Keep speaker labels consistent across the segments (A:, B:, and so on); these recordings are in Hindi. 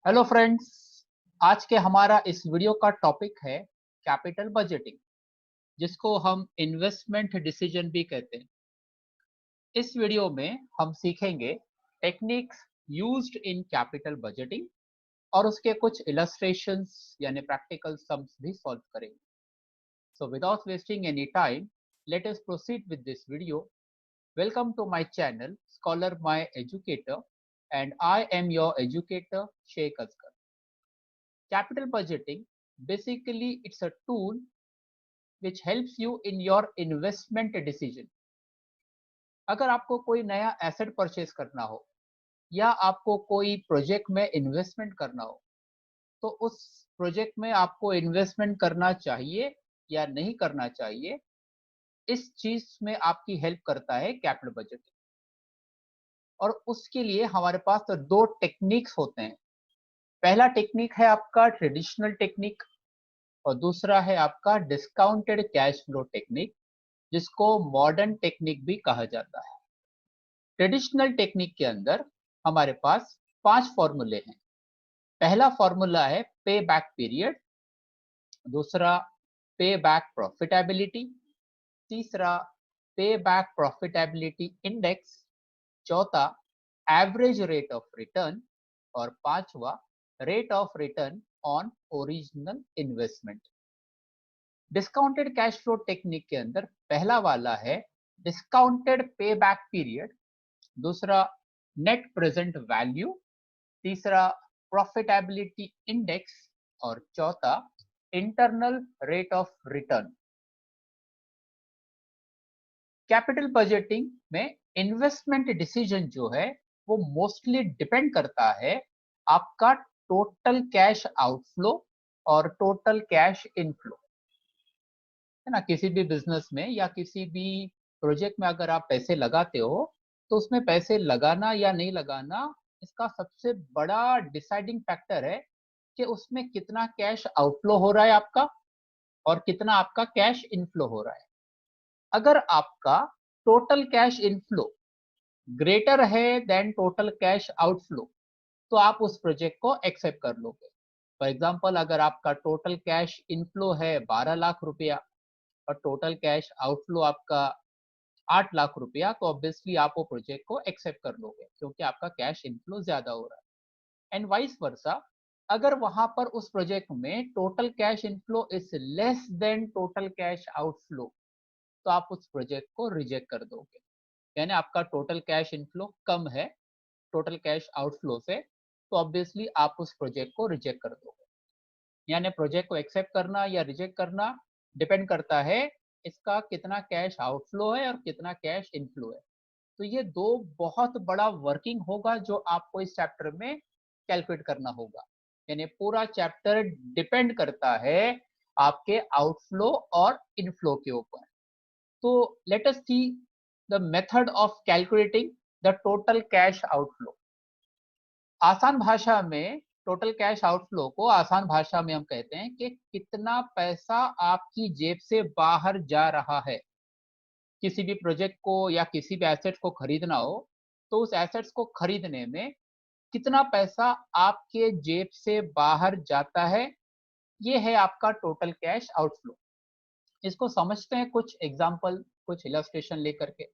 A: Hello friends. आज के हमारा इस वीडियो का टॉपिक है कैपिटल बजटिंग, जिसको हम इन्वेस्टमेंट डिसीजन भी कहते हैं। इस वीडियो में हम सीखेंगे techniques used in capital budgeting और उसके कुछ इलस्ट्रेशंस यानी प्रैक्टिकल सम्स भी सॉल्व करेंगे। So without wasting any time, let us proceed with this video. Welcome to my channel scholar my educator and I am your educator Sheikh Asgar. Capital budgeting, basically it's a tool which helps you in your investment decision. अगर आपको कोई नया एसेट परचेज करना हो या आपको कोई प्रोजेक्ट में इन्वेस्टमेंट करना हो, तो उस प्रोजेक्ट में आपको इन्वेस्टमेंट करना चाहिए या नहीं करना चाहिए, इस चीज में आपकी हेल्प करता है कैपिटल बजटिंग। और उसके लिए हमारे पास तो दो टेक्निक्स होते हैं। पहला टेक्निक है आपका ट्रेडिशनल टेक्निक और दूसरा है आपका डिस्काउंटेड कैश फ्लो टेक्निक, जिसको मॉडर्न टेक्निक भी कहा जाता है। ट्रेडिशनल टेक्निक के अंदर हमारे पास 5 फॉर्मूले हैं। पहला फॉर्मूला है पे बैक पीरियड, दूसरा पे बैक प्रॉफिटेबिलिटी, तीसरा पे बैक प्रॉफिटेबिलिटी इंडेक्स, चौथा एवरेज रेट ऑफ रिटर्न और पांचवा rate of return on original investment. Discounted cash flow technique के अंदर पहला वाला है डिस्काउंटेड पे बैक पीरियड, दूसरा नेट प्रेजेंट वैल्यू, तीसरा प्रॉफिटेबिलिटी इंडेक्स और चौथा internal rate of return. Capital budgeting में इन्वेस्टमेंट डिसीजन जो है वो मोस्टली डिपेंड करता है आपका टोटल कैश आउटफ्लो और टोटल कैश इनफ्लो, है ना। किसी भी बिजनेस में या किसी भी प्रोजेक्ट में अगर आप पैसे लगाते हो, तो उसमें पैसे लगाना या नहीं लगाना, इसका सबसे बड़ा डिसाइडिंग फैक्टर है कि उसमें कितना कैश आउटफ्लो हो रहा है आपका और कितना आपका कैश इनफ्लो हो रहा है। अगर आपका टोटल कैश इनफ्लो ग्रेटर है देन टोटल कैश आउटफ्लो, तो आप उस प्रोजेक्ट को एक्सेप्ट कर लोगे। फॉर एग्जाम्पल, अगर आपका टोटल कैश इनफ्लो है 12 लाख रुपया और टोटल कैश आउटफ्लो आपका 8 लाख रुपया, तो ऑब्वियसली आप वो प्रोजेक्ट को एक्सेप्ट कर लोगे क्योंकि आपका कैश इनफ्लो ज्यादा हो रहा है। एंड वाइस वर्सा, अगर वहां पर उस प्रोजेक्ट में total cash inflow is less than total cash outflow, तो आप उस प्रोजेक्ट को रिजेक्ट कर दोगे। यानी आपका टोटल कैश इनफ्लो कम है टोटल कैश आउटफ्लो से, तो ऑब्वियसली आप उस प्रोजेक्ट को रिजेक्ट कर दोगे। यानी प्रोजेक्ट को एक्सेप्ट करना या रिजेक्ट करना डिपेंड करता है इसका कितना कैश आउटफ्लो है और कितना कैश इनफ्लो है। तो ये दो बहुत बड़ा वर्किंग होगा जो आपको इस चैप्टर में कैलकुलेट करना होगा। यानी पूरा चैप्टर डिपेंड करता है आपके आउटफ्लो और इनफ्लो के ऊपर। तो let us see the method of calculating the total cash outflow. आसान भाषा में टोटल कैश आउटफ्लो को आसान भाषा में हम कहते हैं कि कितना पैसा आपकी जेब से बाहर जा रहा है। किसी भी प्रोजेक्ट को या किसी भी एसेट को खरीदना हो, तो उस एसेट्स को खरीदने में कितना पैसा आपके जेब से बाहर जाता है, ये है आपका टोटल कैश आउटफ्लो। इसको समझते हैं कुछ एग्जांपल, कुछ इलस्ट्रेशन लेकर के।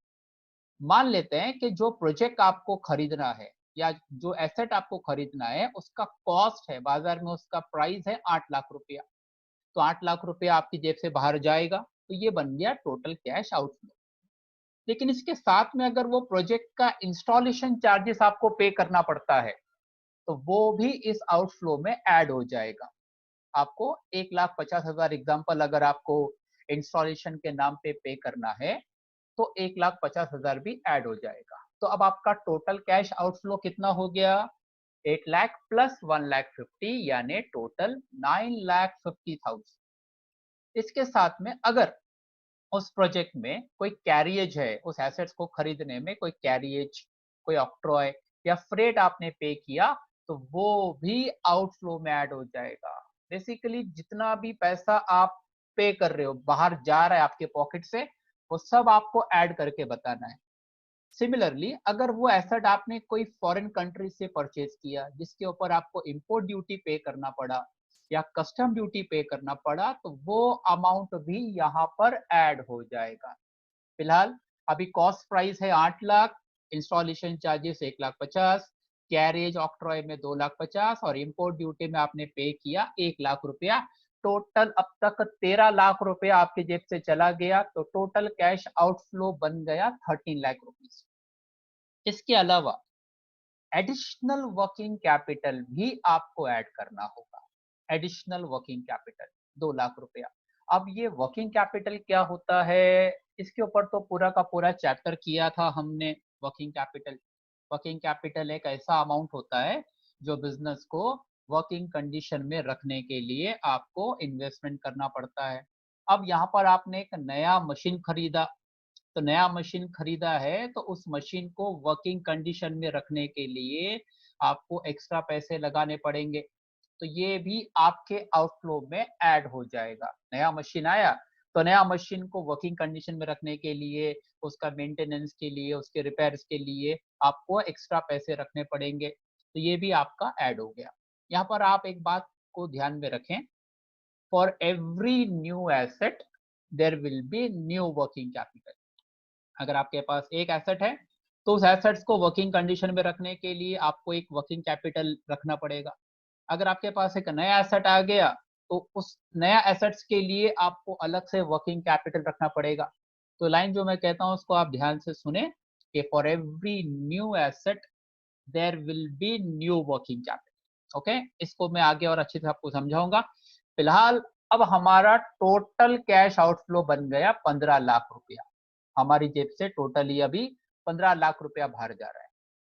A: मान लेते हैं कि जो प्रोजेक्ट आपको खरीदना है या जो एसेट आपको खरीदना है, उसका कॉस्ट है बाजार में, उसका प्राइस है 8 लाख रुपया। तो 8 लाख रुपया आपकी जेब से बाहर जाएगा, तो ये बन गया टोटल कैश आउटफ्लो। लेकिन इसके साथ में अगर वो प्रोजेक्ट का इंस्टॉलेशन चार्जेस आपको पे करना पड़ता है, तो वो भी इस आउटफ्लो में ऐड हो जाएगा। आपको 1,50,000 एग्जाम्पल अगर आपको इंस्टॉलेशन के नाम पे करना है, तो 1,50,000 भी ऐड हो जाएगा। तो अब आपका टोटल कैश आउटफ्लो कितना हो गया? 8 लाख प्लस 1,50,000 यानी टोटल 9,50,000। इसके साथ में अगर उस प्रोजेक्ट में कोई कैरियज है, उस एसेट्स को खरीदने में कोई कैरियज, कोई ऑक्ट्रॉय या फ्रेट आपने पे किया, तो वो भी आउटफ्लो में ऐड हो जाएगा। बेसिकली जितना भी पैसा आप पे कर रहे हो, बाहर जा रहा है आपके पॉकेट से, वो सब आपको ऐड करके बताना है। सिमिलरली अगर वो एसेट आपने कोई फॉरेन कंट्री से परचेज किया जिसके ऊपर आपको इंपोर्ट ड्यूटी पे करना पड़ा या कस्टम ड्यूटी पे करना पड़ा, तो वो अमाउंट भी यहाँ पर ऐड हो जाएगा। फिलहाल अभी कॉस्ट प्राइस है 8 lakh, installation charges 1,50,000, carriage octroi में 2,50,000 और इंपोर्ट ड्यूटी में आपने पे किया 1 लाख रुपया। टोटल अब तक 13 लाख रुपया आपके जेब से चला गया, तो टोटल कैश आउटफ्लो बन गया 13 लाख रुपीज। इसके अलावा एडिशनल वर्किंग कैपिटल भी आपको ऐड करना होगा। एडिशनल वर्किंग कैपिटल 2 लाख रुपया। अब ये वर्किंग कैपिटल क्या होता है, इसके ऊपर तो पूरा का पूरा चैप्टर किया था हमने। वर्किंग कैपिटल एक ऐसा अमाउंट होता है जो बिजनेस को वर्किंग कंडीशन में रखने के लिए आपको इन्वेस्टमेंट करना पड़ता है। अब यहाँ पर आपने एक नया मशीन खरीदा, तो नया मशीन खरीदा है तो उस मशीन को वर्किंग कंडीशन में रखने के लिए आपको एक्स्ट्रा पैसे लगाने पड़ेंगे, तो ये भी आपके आउटफ्लो में ऐड हो जाएगा। नया मशीन आया तो नया मशीन को वर्किंग कंडीशन में रखने के लिए, उसका मेंटेनेंस के लिए, उसके रिपेयर्स के लिए आपको एक्स्ट्रा पैसे रखने पड़ेंगे, तो ये भी आपका ऐड हो गया। यहाँ पर आप एक बात को ध्यान में रखें, for every new asset there will be new working capital. अगर आपके पास एक एसेट है तो उस एसेट्स को वर्किंग कंडीशन में रखने के लिए आपको एक वर्किंग कैपिटल रखना पड़ेगा। अगर आपके पास एक नया एसेट आ गया तो उस नया एसेट्स के लिए आपको अलग से वर्किंग कैपिटल रखना पड़ेगा। तो लाइन जो मैं कहता हूं उसको आप ध्यान से सुने कि for every new asset there will be new working capital. Okay, इसको मैं आगे और अच्छे से आपको समझाऊंगा। फिलहाल अब हमारा टोटल कैश आउटफ्लो बन गया 15 लाख रुपया। हमारी जेब से टोटली अभी 15 लाख रुपया बाहर जा रहा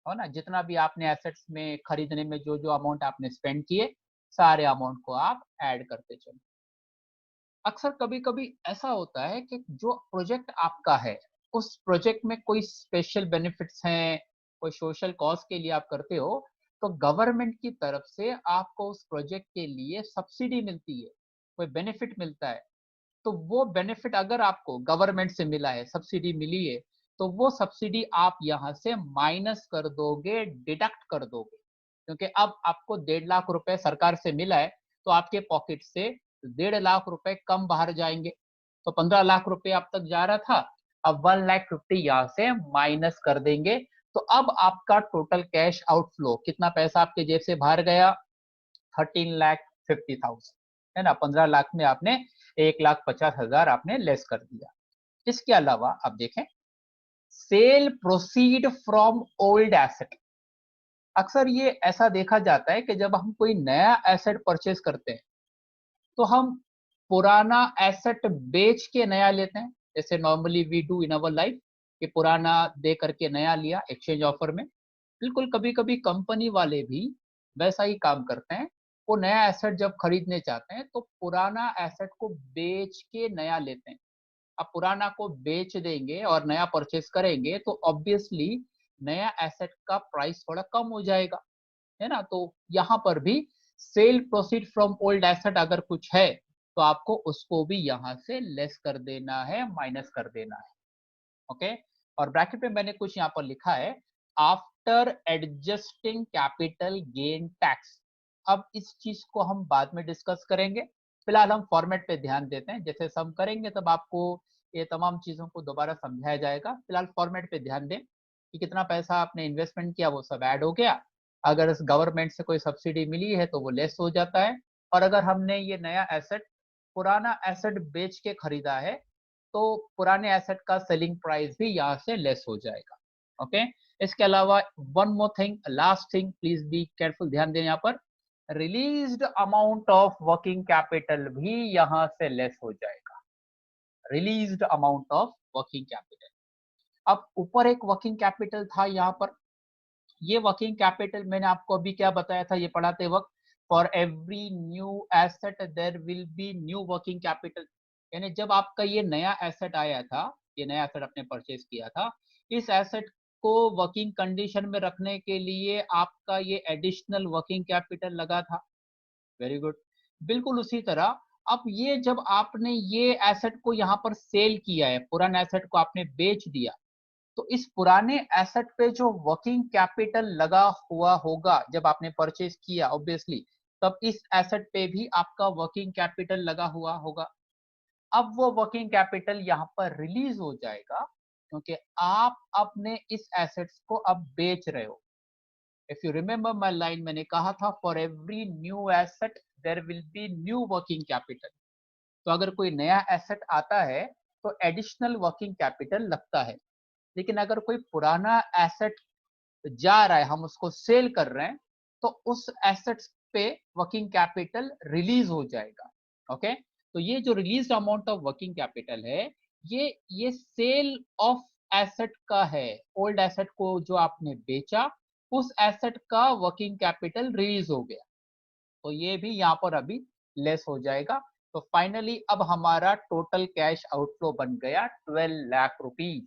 A: है ना। जितना भी आपने एसेट्स में खरीदने में जो जो अमाउंट आपने स्पेंड किए, सारे अमाउंट को आप ऐड करते चलो। अक्सर कभी कभी ऐसा होता है कि जो प्रोजेक्ट आपका है उस प्रोजेक्ट में कोई स्पेशल बेनिफिट्स हैं, कोई सोशल कॉज के लिए आप करते हो, तो गवर्नमेंट की तरफ से आपको उस प्रोजेक्ट के लिए सब्सिडी मिलती है, कोई बेनिफिट मिलता है। तो वो बेनिफिट अगर आपको गवर्नमेंट से मिला है, सब्सिडी मिली है, तो वो सब्सिडी आप यहाँ से माइनस कर दोगे, डिडक्ट कर दोगे, क्योंकि अब आपको 1.5 लाख रुपए सरकार से मिला है, तो आपके पॉकेट से 1.5 लाख रुपए कम बाहर जाएंगे। तो 15 लाख रुपए अब तक जा रहा था, अब 1,50,000 यहाँ से माइनस कर देंगे। तो अब आपका टोटल कैश आउटफ्लो कितना पैसा आपके जेब से बाहर गया, 13,50,000 है ना। 15 लाख में आपने 1,50,000 आपने लेस कर दिया। इसके अलावा आप देखें, cell proceed from old asset. अक्सर ये ऐसा देखा जाता है कि जब हम कोई नया एसेट परचेज करते हैं तो हम पुराना एसेट बेच के नया लेते हैं, जैसे normally we do in our life, कि पुराना दे करके नया लिया एक्सचेंज ऑफर में। बिल्कुल कभी कभी कंपनी वाले भी वैसा ही काम करते हैं। वो नया एसेट जब खरीदने चाहते हैं तो पुराना एसेट को बेच के नया लेते हैं। अब पुराना को बेच देंगे और नया परचेस करेंगे तो ऑब्वियसली नया एसेट का प्राइस थोड़ा कम हो जाएगा, है ना। तो यहाँ पर भी cell proceed from old asset अगर कुछ है तो आपको उसको भी यहाँ से लेस कर देना है, माइनस कर देना है। ओके, और ब्रैकेट में मैंने कुछ यहाँ पर लिखा है, after adjusting capital gain tax. अब इस चीज को हम बाद में डिस्कस करेंगे, फिलहाल हम फॉर्मेट पे ध्यान देते हैं। जैसे हम करेंगे तब आपको ये तमाम चीजों को दोबारा समझाया जाएगा। फिलहाल फॉर्मेट पे ध्यान दें कि कितना पैसा आपने इन्वेस्टमेंट किया वो सब ऐड हो गया। अगर इस गवर्नमेंट से कोई सब्सिडी मिली है तो वो लेस हो जाता है, और अगर हमने ये नया एसेट पुराना एसेट बेच के खरीदा है तो पुराने एसेट का सेलिंग प्राइस भी यहाँ से लेस हो जाएगा। ओके, इसके अलावा one more thing, last thing, please be careful, ध्यान दें यहाँ पर released amount of working capital भी यहाँ से लेस हो जाएगा। Released amount of working capital. अब ऊपर एक वर्किंग कैपिटल था यहाँ पर, ये वर्किंग कैपिटल मैंने आपको अभी क्या बताया था ये पढ़ाते वक्त, for every new asset there will be new working capital. यानी जब आपका ये नया एसेट आया था, ये नया एसेट आपने परचेज किया था, इस एसेट को वर्किंग कंडीशन में रखने के लिए आपका ये एडिशनल वर्किंग कैपिटल लगा था। Very good. बिल्कुल उसी तरह अब ये जब आपने ये एसेट को यहाँ पर सेल किया है, पुराना एसेट को आपने बेच दिया, तो इस पुराने एसेट पे जो वर्किंग कैपिटल लगा हुआ होगा जब आपने परचेज किया ऑब्वियसली, तब इस एसेट पे भी आपका वर्किंग कैपिटल लगा हुआ होगा। अब वो वर्किंग कैपिटल यहाँ पर रिलीज हो जाएगा क्योंकि आप अपने इस एसेट्स को अब बेच रहे हो। If you remember my line, मैंने कहा था for every new asset there will be new working capital. तो अगर कोई नया एसेट आता है तो एडिशनल वर्किंग कैपिटल लगता है, लेकिन अगर कोई पुराना एसेट जा रहा है, हम उसको सेल कर रहे हैं, तो उस एसेट्स पे वर्किंग कैपिटल रिलीज हो जाएगा। ओके, तो ये जो release amount of working capital है, ये सेल ऑफ एसेट का है। ओल्ड एसेट को जो आपने बेचा, उस एसेट का वर्किंग कैपिटल रिलीज हो गया, तो ये भी यहाँ पर अभी लेस हो जाएगा। तो फाइनली अब हमारा टोटल कैश आउटफ्लो बन गया 12 लाख रुपीज।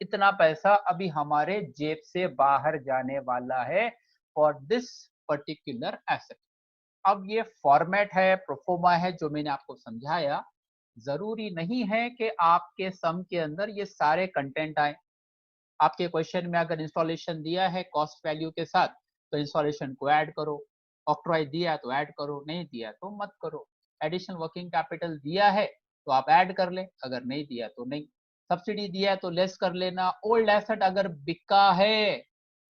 A: इतना पैसा अभी हमारे जेब से बाहर जाने वाला है फॉर दिस पर्टिकुलर एसेट। अब ये फॉर्मेट है, प्रोफोमा है, जो मैंने आपको समझाया। जरूरी नहीं है कि आपके सम के अंदर ये सारे कंटेंट आए। आपके क्वेश्चन में अगर इंस्टॉलेशन दिया है कॉस्ट वैल्यू के साथ, तो इंस्टॉलेशन को ऐड करो। ऑक्ट्रॉय दिया तो ऐड करो, नहीं दिया तो मत करो। एडिशनल वर्किंग कैपिटल दिया है तो आप ऐड कर ले, अगर नहीं दिया तो नहीं। सब्सिडी दिया है तो लेस कर लेना। ओल्ड एसेट अगर बिका है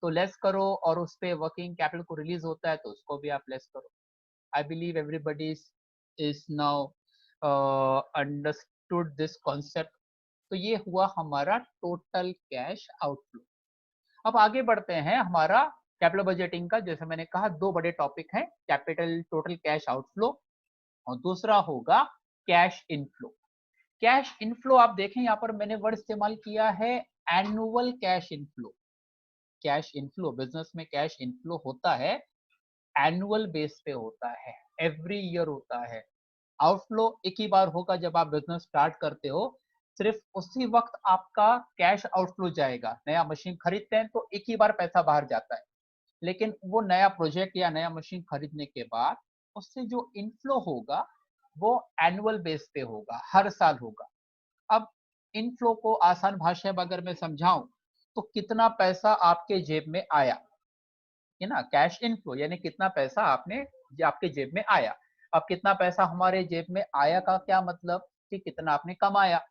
A: तो लेस करो, और उस पे वर्किंग कैपिटल को रिलीज होता है तो उसको भी आप लेस करो। I believe everybody is now understood this concept. तो ये हुआ हमारा टोटल कैश आउटफ्लो। अब आगे बढ़ते हैं हमारा कैपिटल बजटिंग का। जैसे मैंने कहा, दो बड़े टॉपिक हैं, कैपिटल टोटल कैश आउटफ्लो और दूसरा होगा कैश इनफ्लो। कैश इनफ्लो आप देखें, यहाँ पर मैंने वर्ड इस्तेमाल किया है annual cash inflow. Cash inflow, business में कैश इनफ्लो होता है एनुअल बेस पे होता है, एवरी ईयर होता है। आउटफ्लो एक ही बार होगा जब आप बिजनेस स्टार्ट करते हो, सिर्फ उसी वक्त आपका कैश आउटफ्लो जाएगा। नया मशीन खरीदते हैं तो एक ही बार पैसा बाहर जाता है, लेकिन वो नया प्रोजेक्ट या नया मशीन खरीदने के बाद उससे जो इनफ्लो होगा वो एनुअल बेस पे होगा, हर साल होगा। अब इनफ्लो को आसान भाषा में अगर मैं समझाऊं, तो कितना पैसा आपके जेब में आया, है ना। कैश इनफ्लो यानी कितना पैसा आपके जेब में आया। अब कितना पैसा हमारे जेब में आया का क्या मतलब, कि कितना आपने कमाया,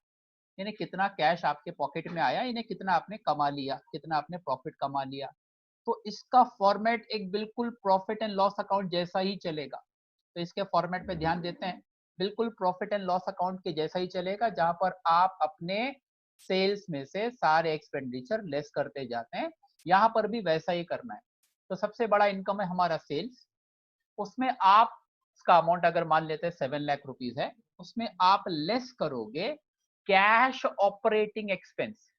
A: यानी कितना कैश आपके पॉकेट में आया, यानी कितना आपने कमा लिया, कितना आपने प्रॉफिट कमा लिया। तो इसका फॉर्मेट एक बिल्कुल प्रॉफिट एंड लॉस अकाउंट जैसा ही चलेगा। तो इसके फॉर्मेट पे ध्यान देते हैं, बिल्कुल प्रॉफिट एंड लॉस अकाउंट के जैसा ही चलेगा, जहां पर आप अपने सेल्स में से सारे एक्सपेंडिचर लेस करते जाते हैं। यहाँ पर भी वैसा ही करना है। तो सबसे बड़ा इनकम है हमारा सेल्स, उसमें आप इसका अमाउंट अगर मान लेते हैं 7 लाख रुपीज है, उसमें आप लेस करोगे cash operating expense.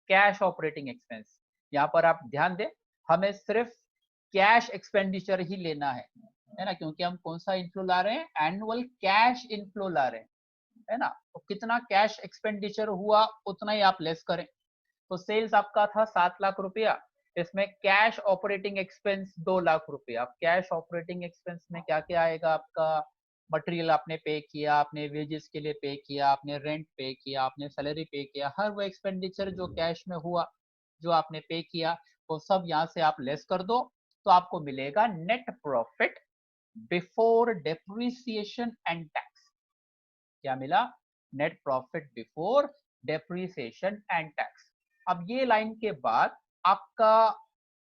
A: Cash operating expense, यहाँ पर आप ध्यान दें, हमें सिर्फ कैश एक्सपेंडिचर ही लेना है ना, क्योंकि हम कौन सा इनफ्लो ला रहे हैं, एनुअल कैश इनफ्लो ला रहे हैं, है ना। तो कितना कैश एक्सपेंडिचर हुआ उतना ही आप लेस करें। तो सेल्स आपका था 7 लाख रुपया, इसमें कैश ऑपरेटिंग एक्सपेंस 2 लाख रुपया। अब कैश ऑपरेटिंग एक्सपेंस में क्या क्या आएगा आपका, मटेरियल आपने पे किया, आपने वेजेस के लिए पे किया, आपने रेंट पे किया, आपने सैलरी पे किया, हर वो एक्सपेंडिचर जो कैश में हुआ, जो आपने पे किया, वो सब यहाँ से आप लेस कर दो। तो आपको मिलेगा net profit before depreciation and tax. क्या मिला, net profit before depreciation and tax. अब ये लाइन के बाद आपका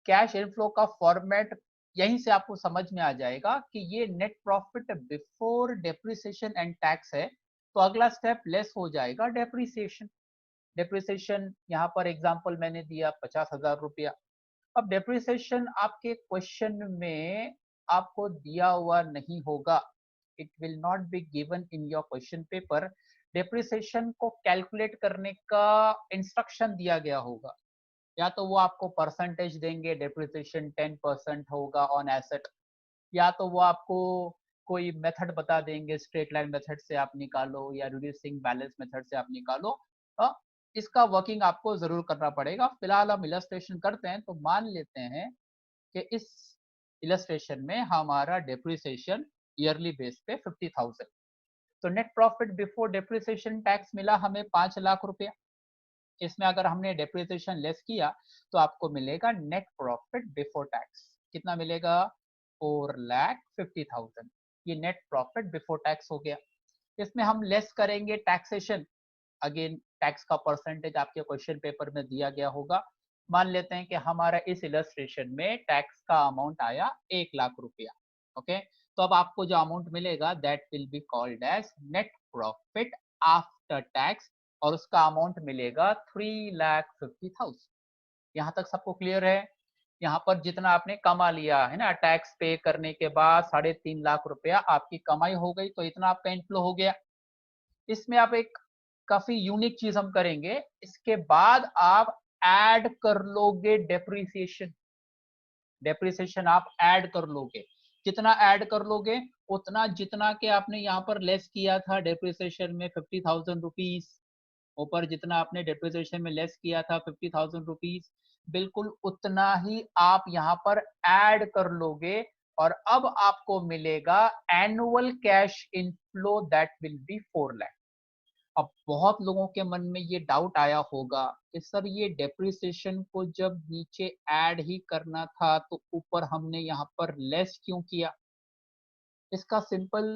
A: कैश इनफ्लो का फॉर्मेट यहीं से आपको समझ में आ जाएगा कि ये net profit before depreciation and tax है। तो अगला स्टेप लेस हो जाएगा डेप्रिसिएशन। डेप्रिसिएशन यहाँ पर एग्जांपल मैंने दिया 50,000 रुपया। अब डेप्रिसिएशन आपके क्वेश्चन में आपको दिया हुआ नहीं होगा, it will not be given in your question paper. Depreciation को कैलकुलेट करने का इंस्ट्रक्शन दिया गया होगा, या तो वो आपको परसेंटेज देंगे, डेप्रिसिएशन 10% होगा ऑन एसेट, या तो वो आपको कोई मेथड बता देंगे, स्ट्रेट लाइन मेथड से आप निकालो या रिड्यूसिंग बैलेंस मेथड से आप निकालो। इसका वर्किंग आपको जरूर करना पड़ेगा। फिलहाल हम इलस्ट्रेशन करते हैं, तो मान लेते हैं कि इस इलस्ट्रेशन में हमारा डेप्रिसिएशन ईयरली बेस पे 50,000। तो net profit before depreciation tax मिला हमें 5 लाख रुपया। इसमें अगर हमने डेप्रिसिएशन लेस किया तो आपको मिलेगा नेट प्रॉफिट बिफोर टैक्स। कितना मिलेगा? 4,50,000। ये नेट प्रॉफिट बिफोर टैक्स हो गया। इसमें हम लेस करेंगे टैक्सेशन। अगेन टैक्स का परसेंटेज आपके क्वेश्चन पेपर में दिया गया होगा। मान लेते हैं कि हमारा इस इलस्ट्रेशन में टैक्स का अमाउंट आया 1,00,000 रुपया। ओके, तो अब आपको जो अमाउंट मिलेगा that will be called as net profit after tax, और उसका अमाउंट मिलेगा 3,50,000। यहाँ तक सबको क्लियर है? यहाँ पर जितना आपने कमा लिया है ना, टैक्स पे करने के बाद 3.5 लाख रुपया आपकी कमाई हो गई, तो इतना आपका इनफ्लो हो गया। इसमें आप एक काफी यूनिक चीज हम करेंगे, इसके बाद आप ऐड कर लोगे डेप्रिसिएशन। डेप्रिसिएशन आप ऐड कर लोगे। कितना ऐड कर लोगे? उतना जितना के आपने यहाँ पर लेस किया था डेप्रिसिएशन में 50,000 रुपीज, ऊपर जितना आपने डेप्रिसिएशन में लेस किया था 50,000 रुपीज, बिल्कुल उतना ही आप यहाँ पर ऐड कर लोगे, और अब आपको मिलेगा annual cash inflow that will B 4 lakh. अब बहुत लोगों के मन में ये डाउट आया होगा कि सर ये डेप्रिसिएशन को जब नीचे ऐड ही करना था तो ऊपर हमने यहाँ पर लेस क्यों किया? इसका सिंपल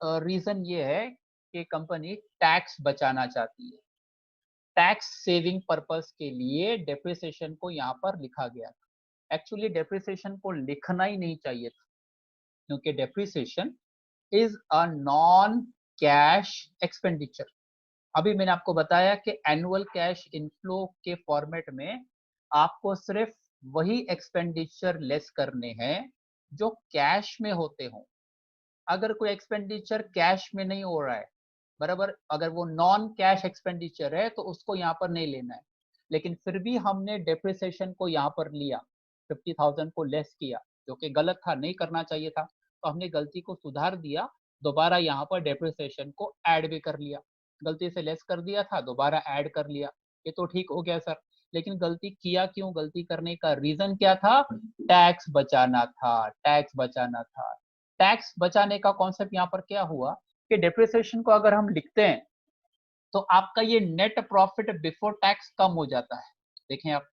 A: रीजन ये है कि कंपनी टैक्स बचाना चाहती है। टैक्स सेविंग पर्पस के लिए डेप्रिसिएशन को यहाँ पर लिखा गया था। एक्चुअली डेप्रिसिएशन को लिखना ही नहीं चाहिए था, क्योंकि depreciation is a non cash expenditure. अभी मैंने आपको बताया कि एनुअल कैश इनफ्लो के फॉर्मेट में आपको सिर्फ वही एक्सपेंडिचर लेस करने हैं जो कैश में होते हों। अगर कोई एक्सपेंडिचर कैश में नहीं हो रहा है, बराबर, अगर वो नॉन कैश एक्सपेंडिचर है तो उसको यहाँ पर नहीं लेना है। लेकिन फिर भी हमने डेप्रिसिएशन को यहाँ पर लिया, 50,000 को लेस किया, जो कि गलत था, नहीं करना चाहिए था, तो हमने गलती को सुधार दिया, दोबारा यहाँ पर डेप्रिसिएशन को ऐड भी कर लिया। गलती से लेस कर दिया था, दोबारा ऐड कर लिया, ये तो ठीक हो गया सर। लेकिन गलती किया क्यों? गलती करने का रीजन क्या था? टैक्स बचाना था, टैक्स बचाना था। टैक्स बचाने का कॉन्सेप्ट यहाँ पर क्या हुआ कि डेप्रिसिएशन को अगर हम लिखते हैं तो आपका ये नेट प्रॉफिट बिफोर टैक्स कम हो जाता है। देखें आप,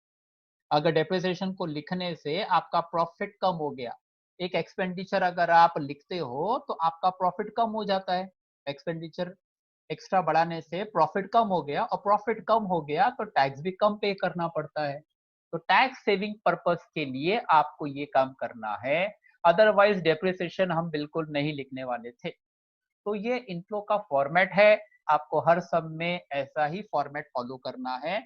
A: अगर डेप्रिसिएशन को लिखने से आपका प्रॉफिट कम हो गया, एक एक्सपेंडिचर अगर आप लिखते हो तो आपका प्रॉफिट कम हो जाता है। एक्सपेंडिचर एक्स्ट्रा बढ़ाने से प्रॉफिट कम हो गया, और प्रॉफिट कम हो गया तो टैक्स भी कम पे करना पड़ता है। तो टैक्स सेविंग पर्पस के लिए आपको ये काम करना है, अदरवाइज डेप्रिसिएशन हम बिल्कुल नहीं लिखने वाले थे। तो ये इनफ्लो का फॉर्मेट है, आपको हर सब में ऐसा ही फॉर्मेट फॉलो करना है।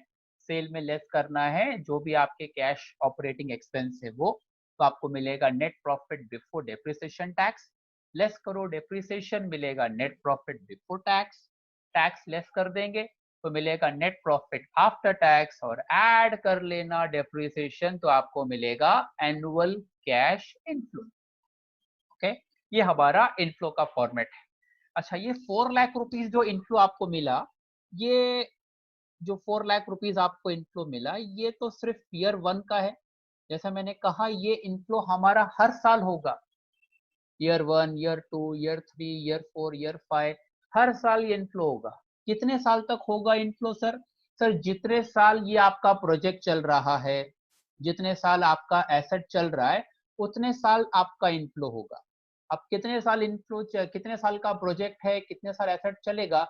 A: सेल में लेस करना है जो भी आपके कैश ऑपरेटिंग एक्सपेंस है वो, तो आपको मिलेगा net profit before depreciation tax. Less करो डेप्रिसिएशन, मिलेगा net profit before tax. Tax less कर देंगे तो मिलेगा नेट प्रॉफिट आफ्टर टैक्स, और ऐड कर लेना डेप्रिसिएशन तो आपको मिलेगा एनुअल कैश इनफ्लो। ओके, ये हमारा इनफ्लो का फॉर्मेट है। अच्छा, ये 4 लाख रुपीस जो इनफ्लो आपको मिला, ये जो 4 लाख रुपीस आपको इनफ्लो मिला, ये तो सिर्फ ईयर 1 का है। जैसा मैंने कहा, ये इनफ्लो हमारा हर साल होगा। Year 1, year 2, year 3, year 4, year 5, हर साल ये इनफ्लो होगा। कितने साल तक होगा इनफ्लो सर? सर जितने साल ये आपका प्रोजेक्ट चल रहा है, जितने साल आपका एसेट चल रहा है, उतने साल आपका इनफ्लो होगा। अब कितने साल इनफ्लो, कितने साल का प्रोजेक्ट है, कितने साल एसेट चलेगा,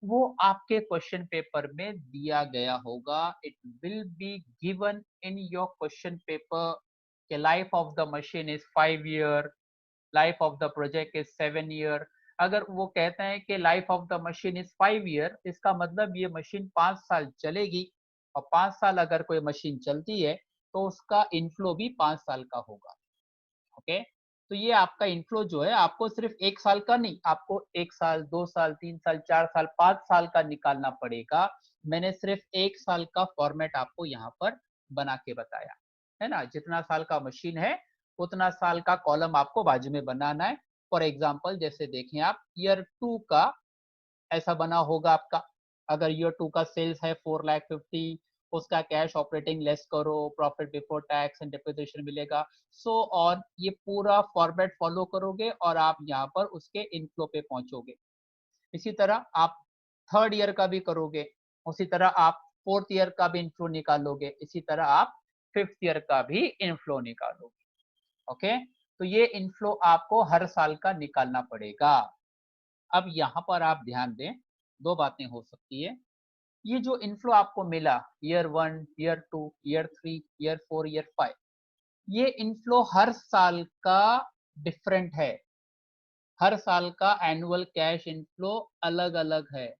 A: वो आपके क्वेश्चन पेपर में दिया गया होगा। It will be given in your question paper कि life of the machine is 5 year, life of the project is 7 year. अगर वो कहते हैं कि life of the machine is 5 year, इसका मतलब ये मशीन 5 साल चलेगी, और 5 साल अगर कोई मशीन चलती है तो उसका इनफ्लो भी 5 साल का होगा। ओके, तो ये आपका इनफ्लो जो है आपको सिर्फ 1 साल का नहीं, आपको 1 साल, 2 साल, 3 साल, 4 साल, 5 साल का निकालना पड़ेगा। मैंने सिर्फ 1 साल का फॉर्मेट आपको यहाँ पर बना के बताया है ना। जितना साल का मशीन है उतना साल का कॉलम आपको बाजू में बनाना है। फॉर एग्जाम्पल जैसे देखें आप, ईयर 2 का ऐसा बना होगा आपका। अगर ईयर 2 का सेल्स है 4,50,000, उसका कैश ऑपरेटिंग लेस करो, profit before tax and depreciation मिलेगा, सो ऑन। ये पूरा फॉर्मेट फॉलो करोगे और आप यहाँ पर उसके इनफ्लो पे पहुंचोगे। इसी तरह आप थर्ड ईयर का भी करोगे, उसी तरह आप फोर्थ ईयर का भी इनफ्लो निकालोगे, इसी तरह आप फिफ्थ ईयर का भी इनफ्लो निकालोगे। ओके, तो ये इनफ्लो आपको हर साल का निकालना पड़ेगा। अब यहाँ पर आप ध्यान दें, दो बातें हो सकती है। ये जो इनफ्लो आपको मिला year 1, year 2, year 3, year 4, year 5, ये इनफ्लो हर साल का डिफरेंट है। हर साल का एनुअल कैश इनफ्लो अलग अलग है।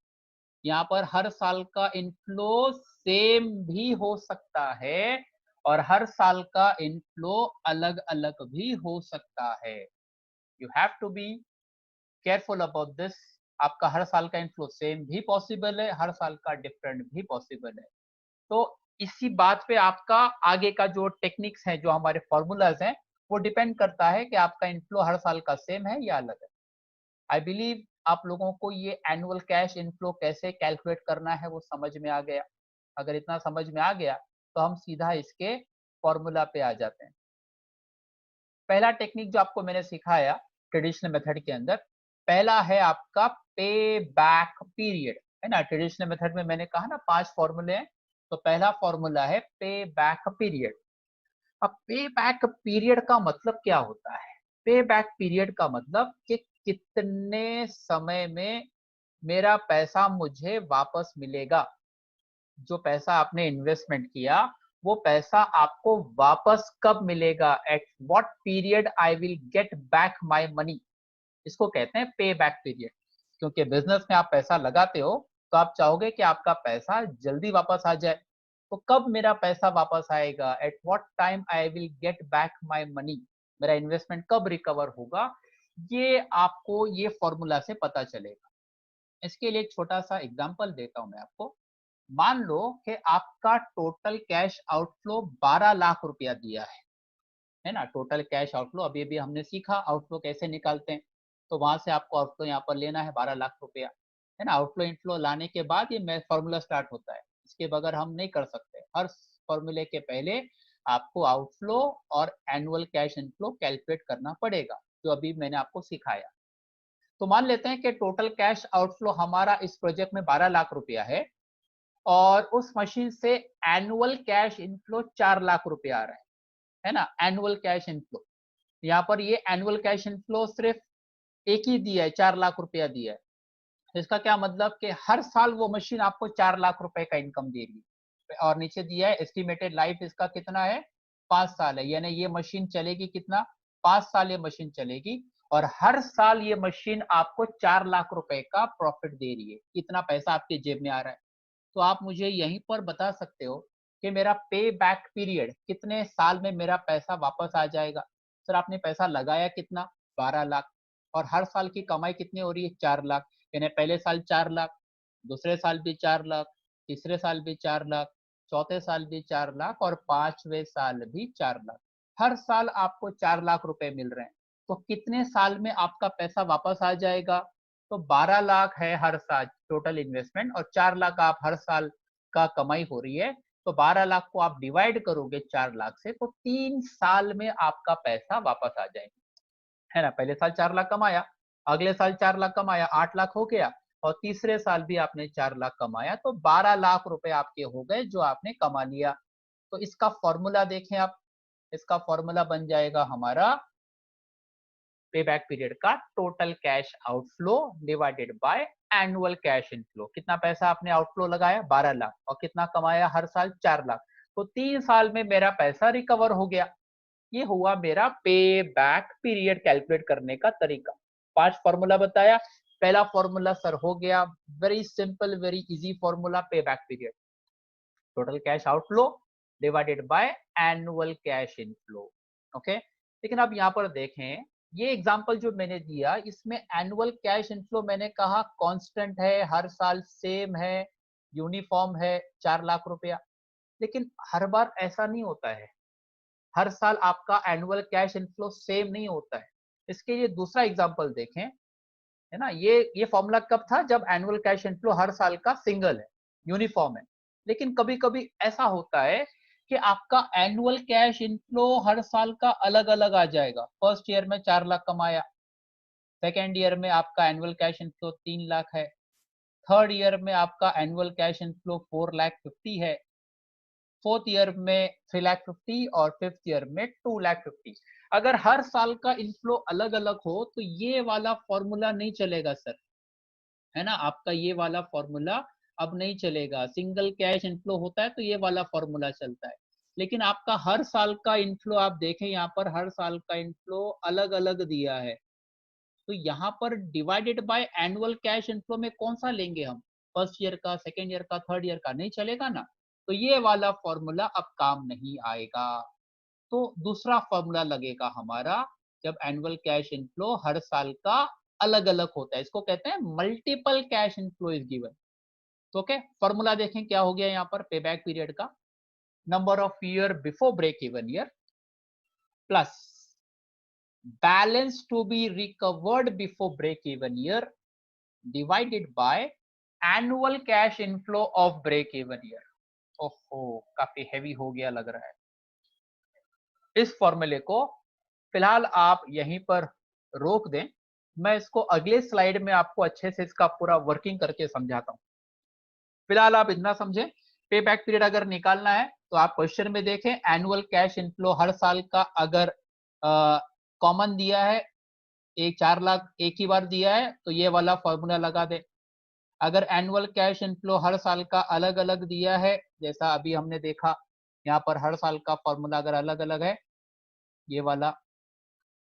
A: यहाँ पर हर साल का इनफ्लो सेम भी हो सकता है और हर साल का इनफ्लो अलग अलग भी हो सकता है। You have to be careful about this. आपका हर साल का इनफ्लो सेम भी पॉसिबल है, हर साल का डिफरेंट भी पॉसिबल है। तो इसी बात पे आपका आगे का जो टेक्निक्स है, जो हमारे फॉर्मूलाज हैं, वो डिपेंड करता है कि आपका इनफ्लो हर साल का सेम है या अलग है। आई बिलीव आप लोगों को ये एनुअल कैश इनफ्लो कैसे कैलकुलेट करना है वो समझ में आ गया। अगर इतना समझ में आ गया तो हम सीधा इसके फॉर्मूला पे आ जाते हैं। पहला टेक्निक जो आपको मैंने सिखाया ट्रेडिशनल मेथड के अंदर, पहला है आपका पे बैक पीरियड, है ना। ट्रेडिशनल मेथड में मैंने कहा ना 5 फॉर्मूले हैं, तो पहला फॉर्मूला है पे बैक पीरियड। अब पे बैक पीरियड का मतलब क्या होता है? पे बैक पीरियड का मतलब कि कितने समय में मेरा पैसा मुझे वापस मिलेगा। जो पैसा आपने इन्वेस्टमेंट किया, वो पैसा आपको वापस कब मिलेगा, at what period I will get back my money. इसको कहते हैं पे बैक पीरियड। क्योंकि बिजनेस में आप पैसा लगाते हो तो आप चाहोगे कि आपका पैसा जल्दी वापस आ जाए। तो कब मेरा पैसा वापस आएगा, at what time I will get back my money, मेरा इन्वेस्टमेंट कब रिकवर होगा, ये आपको ये फॉर्मूला से पता चलेगा। इसके लिए एक छोटा सा एग्जांपल देता हूं मैं आपको। मान लो कि आपका टोटल कैश आउटफ्लो 12 लाख रुपया दिया है ना। टोटल कैश आउटफ्लो अभी अभी हमने सीखा आउटफ्लो कैसे निकालते हैं। तो वहां से आपको आउटफ्लो यहाँ पर लेना है 12 लाख रुपया, है ना। आउटफ्लो इनफ्लो लाने के बाद ये फॉर्मूला स्टार्ट होता है, इसके बगैर हम नहीं कर सकते। हर फॉर्मूले के पहले आपको आउटफ्लो और एनुअल कैश इनफ्लो कैलकुलेट करना पड़ेगा, जो अभी मैंने आपको सिखाया। तो मान लेते हैं कि टोटल कैश आउटफ्लो हमारा इस प्रोजेक्ट में 12 लाख रुपया है और उस मशीन से एनुअल कैश इनफ्लो 4 लाख रुपया आ रहा है ना। एनुअल कैश इनफ्लो, यहाँ पर ये एनुअल कैश इनफ्लो सिर्फ एक ही दिया है, 4 लाख रुपया दिया है। इसका क्या मतलब कि हर साल वो मशीन आपको 4 लाख रुपए का इनकम दे रही है। और नीचे दिया है एस्टिमेटेड लाइफ इसका कितना है, 5 साल है। यानी ये मशीन चलेगी कितना, 5 साल ये मशीन चलेगी और हर साल ये मशीन आपको 4 लाख रुपए का प्रॉफिट दे रही है। इतना पैसा आपके जेब में आ रहा है। तो आप मुझे यहीं पर बता सकते हो कि मेरा पे बैक पीरियड कितने साल में मेरा पैसा वापस आ जाएगा। सर आपने पैसा लगाया कितना, 12 लाख, और हर साल की कमाई कितनी हो रही है, 4 लाख। यानी पहले साल 4 लाख, दूसरे साल भी 4 लाख, तीसरे साल भी 4 लाख, चौथे साल भी 4 लाख और पांचवें साल भी 4 लाख। हर साल आपको 4 लाख रुपए मिल रहे हैं। तो कितने साल में आपका पैसा वापस आ जाएगा? तो 12 लाख है हर साल टोटल इन्वेस्टमेंट और 4 लाख आप हर साल का कमाई हो रही है। तो 12 लाख को आप डिवाइड करोगे 4 लाख से तो 3 साल में आपका पैसा वापस आ जाएगा, है ना। पहले साल 4 लाख कमाया, अगले साल 4 लाख कमाया, 8 लाख हो गया, और तीसरे साल भी आपने 4 लाख कमाया, तो 12 लाख रुपए आपके हो गए जो आपने कमा लिया। तो इसका फॉर्मूला देखें आप, इसका फॉर्मूला बन जाएगा हमारा पे बैक पीरियड का total cash outflow divided by annual cash inflow. कितना पैसा आपने आउटफ्लो लगाया, 12 लाख, और कितना कमाया हर साल, 4 लाख। तो 3 साल में मेरा पैसा रिकवर हो गया। ये हुआ मेरा पे बैक पीरियड कैलकुलेट करने का तरीका। 5 फॉर्मूला बताया। पहला फॉर्मूला सर हो गया, very simple very easy formula, pay back period total cash outflow divided by annual cash inflow. Okay, लेकिन अब यहाँ पर देखें, ये एग्जांपल जो मैंने दिया इसमें एनुअल कैश इनफ्लो मैंने कहा कांस्टेंट है, हर साल सेम है, यूनिफॉर्म है, 4 लाख रुपया। लेकिन हर बार ऐसा नहीं होता है, हर साल आपका एनुअल कैश इनफ्लो सेम नहीं होता है। इसके लिए दूसरा एग्जांपल देखें, है ना। ये फॉर्मूला कब था, जब एनुअल कैश इनफ्लो हर साल का सिंगल है, यूनिफॉर्म है। लेकिन कभी कभी ऐसा होता है कि आपका एनुअल कैश इनफ्लो हर साल का अलग अलग आ जाएगा। फर्स्ट ईयर में 4 लाख कमाया, सेकेंड ईयर में आपका एनुअल कैश इनफ्लो 3 लाख है, थर्ड ईयर में आपका एनुअल कैश इनफ्लो 4,50,000 है, फोर्थ ईयर में 3,50,000 और फिफ्थ ईयर में 2,50,000। अगर हर साल का इनफ्लो अलग अलग हो तो ये वाला फॉर्मूला नहीं चलेगा सर, है ना, आपका ये वाला फॉर्मूला अब नहीं चलेगा। सिंगल कैश इनफ्लो होता है तो ये वाला फॉर्मूला चलता है, लेकिन आपका हर साल का इनफ्लो आप देखें यहाँ पर हर साल का इनफ्लो अलग अलग दिया है, तो यहाँ पर divided by annual cash inflow में कौन सा लेंगे हम, फर्स्ट ईयर का, सेकेंड ईयर का, थर्ड ईयर का, नहीं चलेगा ना। तो ये वाला फॉर्मूला अब काम नहीं आएगा। तो दूसरा फॉर्मूला लगेगा हमारा जब एनुअल कैश इनफ्लो हर साल का अलग अलग होता है, इसको कहते हैं multiple cash inflow is given. तो ओके, फॉर्मूला देखें क्या हो गया यहाँ पर पे बैक पीरियड का, number of year before break even year plus balance to be recovered before break even year divided by annual cash inflow of break even year. ओहो, काफी हैवी हो गया लग रहा है। इस फॉर्मूले को फिलहाल आप यहीं पर रोक दें, मैं इसको अगले स्लाइड में आपको अच्छे से इसका पूरा वर्किंग करके समझाता हूं। फिलहाल आप इतना समझें, पे बैक पीरियड अगर निकालना है तो आप क्वेश्चन में देखें एनुअल कैश इनफ्लो हर साल का अगर कॉमन दिया है, एक 4 लाख एक ही बार दिया है तो ये वाला फॉर्मूला लगा दे। अगर एनुअल कैश इनफ्लो हर साल का अलग अलग दिया है, जैसा अभी हमने देखा यहाँ पर हर साल का फॉर्मूला अगर अलग अलग है ये वाला,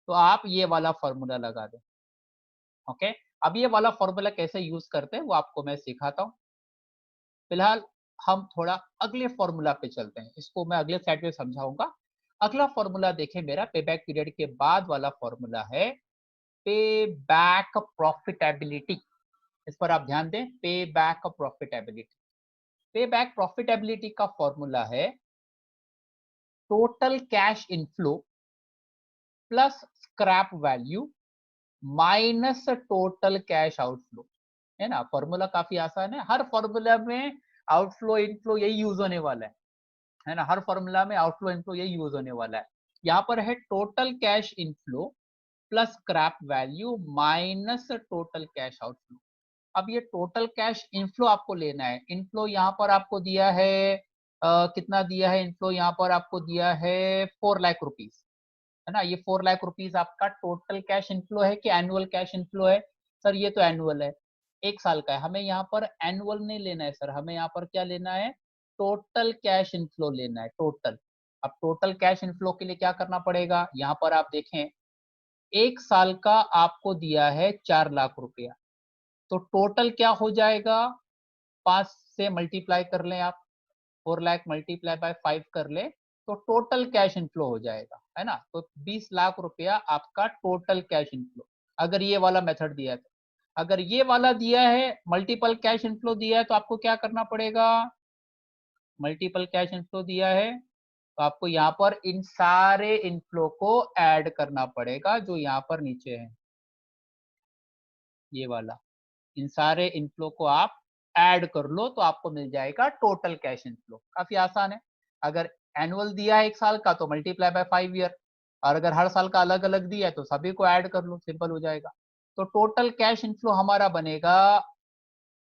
A: तो आप ये वाला फॉर्मूला लगा दें। ओके, अब ये वाला फॉर्मूला कैसे यूज करते हैं वो आपको मैं सिखाता हूँ। फिलहाल हम थोड़ा अगले फॉर्मूला पे चलते हैं, इसको मैं अगले स्लाइड पे समझाऊंगा। अगला फॉर्मूला देखें मेरा पे बैक पीरियड के बाद वाला फॉर्मूला है पे बैक प्रॉफिटेबिलिटी। इस पर आप ध्यान दें, पे बैक प्रॉफिटेबिलिटी। पे बैक प्रॉफिटेबिलिटी का फॉर्मूला है total cash inflow plus scrap value minus total cash outflow, है ना। फॉर्मूला काफी आसान है, हर फॉर्मूला में आउटफ्लो इनफ्लो यही यूज होने वाला है ना, हर फॉर्मूला में आउटफ्लो इनफ्लो यही यूज होने वाला है। यहाँ पर है total cash inflow plus scrap value minus total cash outflow. अब ये टोटल कैश इनफ्लो आपको लेना है। इनफ्लो यहाँ पर आपको दिया है कितना दिया है, इनफ्लो यहाँ पर आपको दिया है 4,00,000 रुपीज, है ना। ये 4,00,000 रुपीज आपका टोटल कैश इनफ्लो है कि एनुअल कैश इनफ्लो है, सर ये तो एनुअल है, एक साल का है। हमें यहाँ पर एनुअल नहीं लेना है सर, हमें यहाँ पर क्या लेना है, टोटल कैश इनफ्लो लेना है, टोटल। अब टोटल कैश इनफ्लो के लिए क्या करना पड़ेगा, यहाँ पर आप देखें एक साल का आपको दिया है 4,00,000 रुपया, तो टोटल क्या हो जाएगा, 5 से मल्टीप्लाई कर लें आप, 4,00,000 मल्टीप्लाई बाय 5 कर ले तो टोटल कैश इनफ्लो हो जाएगा, है ना। तो 20 लाख रुपया आपका टोटल कैश इनफ्लो, अगर ये वाला मेथड दिया है तो। अगर ये वाला दिया है मल्टीपल कैश इनफ्लो दिया है तो आपको क्या करना पड़ेगा, मल्टीपल कैश इनफ्लो दिया है तो आपको यहाँ पर इन सारे इनफ्लो को ऐड करना पड़ेगा जो यहाँ पर नीचे है, ये वाला, इन सारे इनफ्लो को आप ऐड कर लो तो आपको मिल जाएगा टोटल कैश इनफ्लो। काफी आसान है, अगर एनुअल दिया है एक साल का तो मल्टीप्लाई बाय 5 ईयर, और अगर हर साल का अलग अलग दिया है तो सभी को ऐड कर लो, सिंपल हो जाएगा। तो टोटल कैश इनफ्लो हमारा बनेगा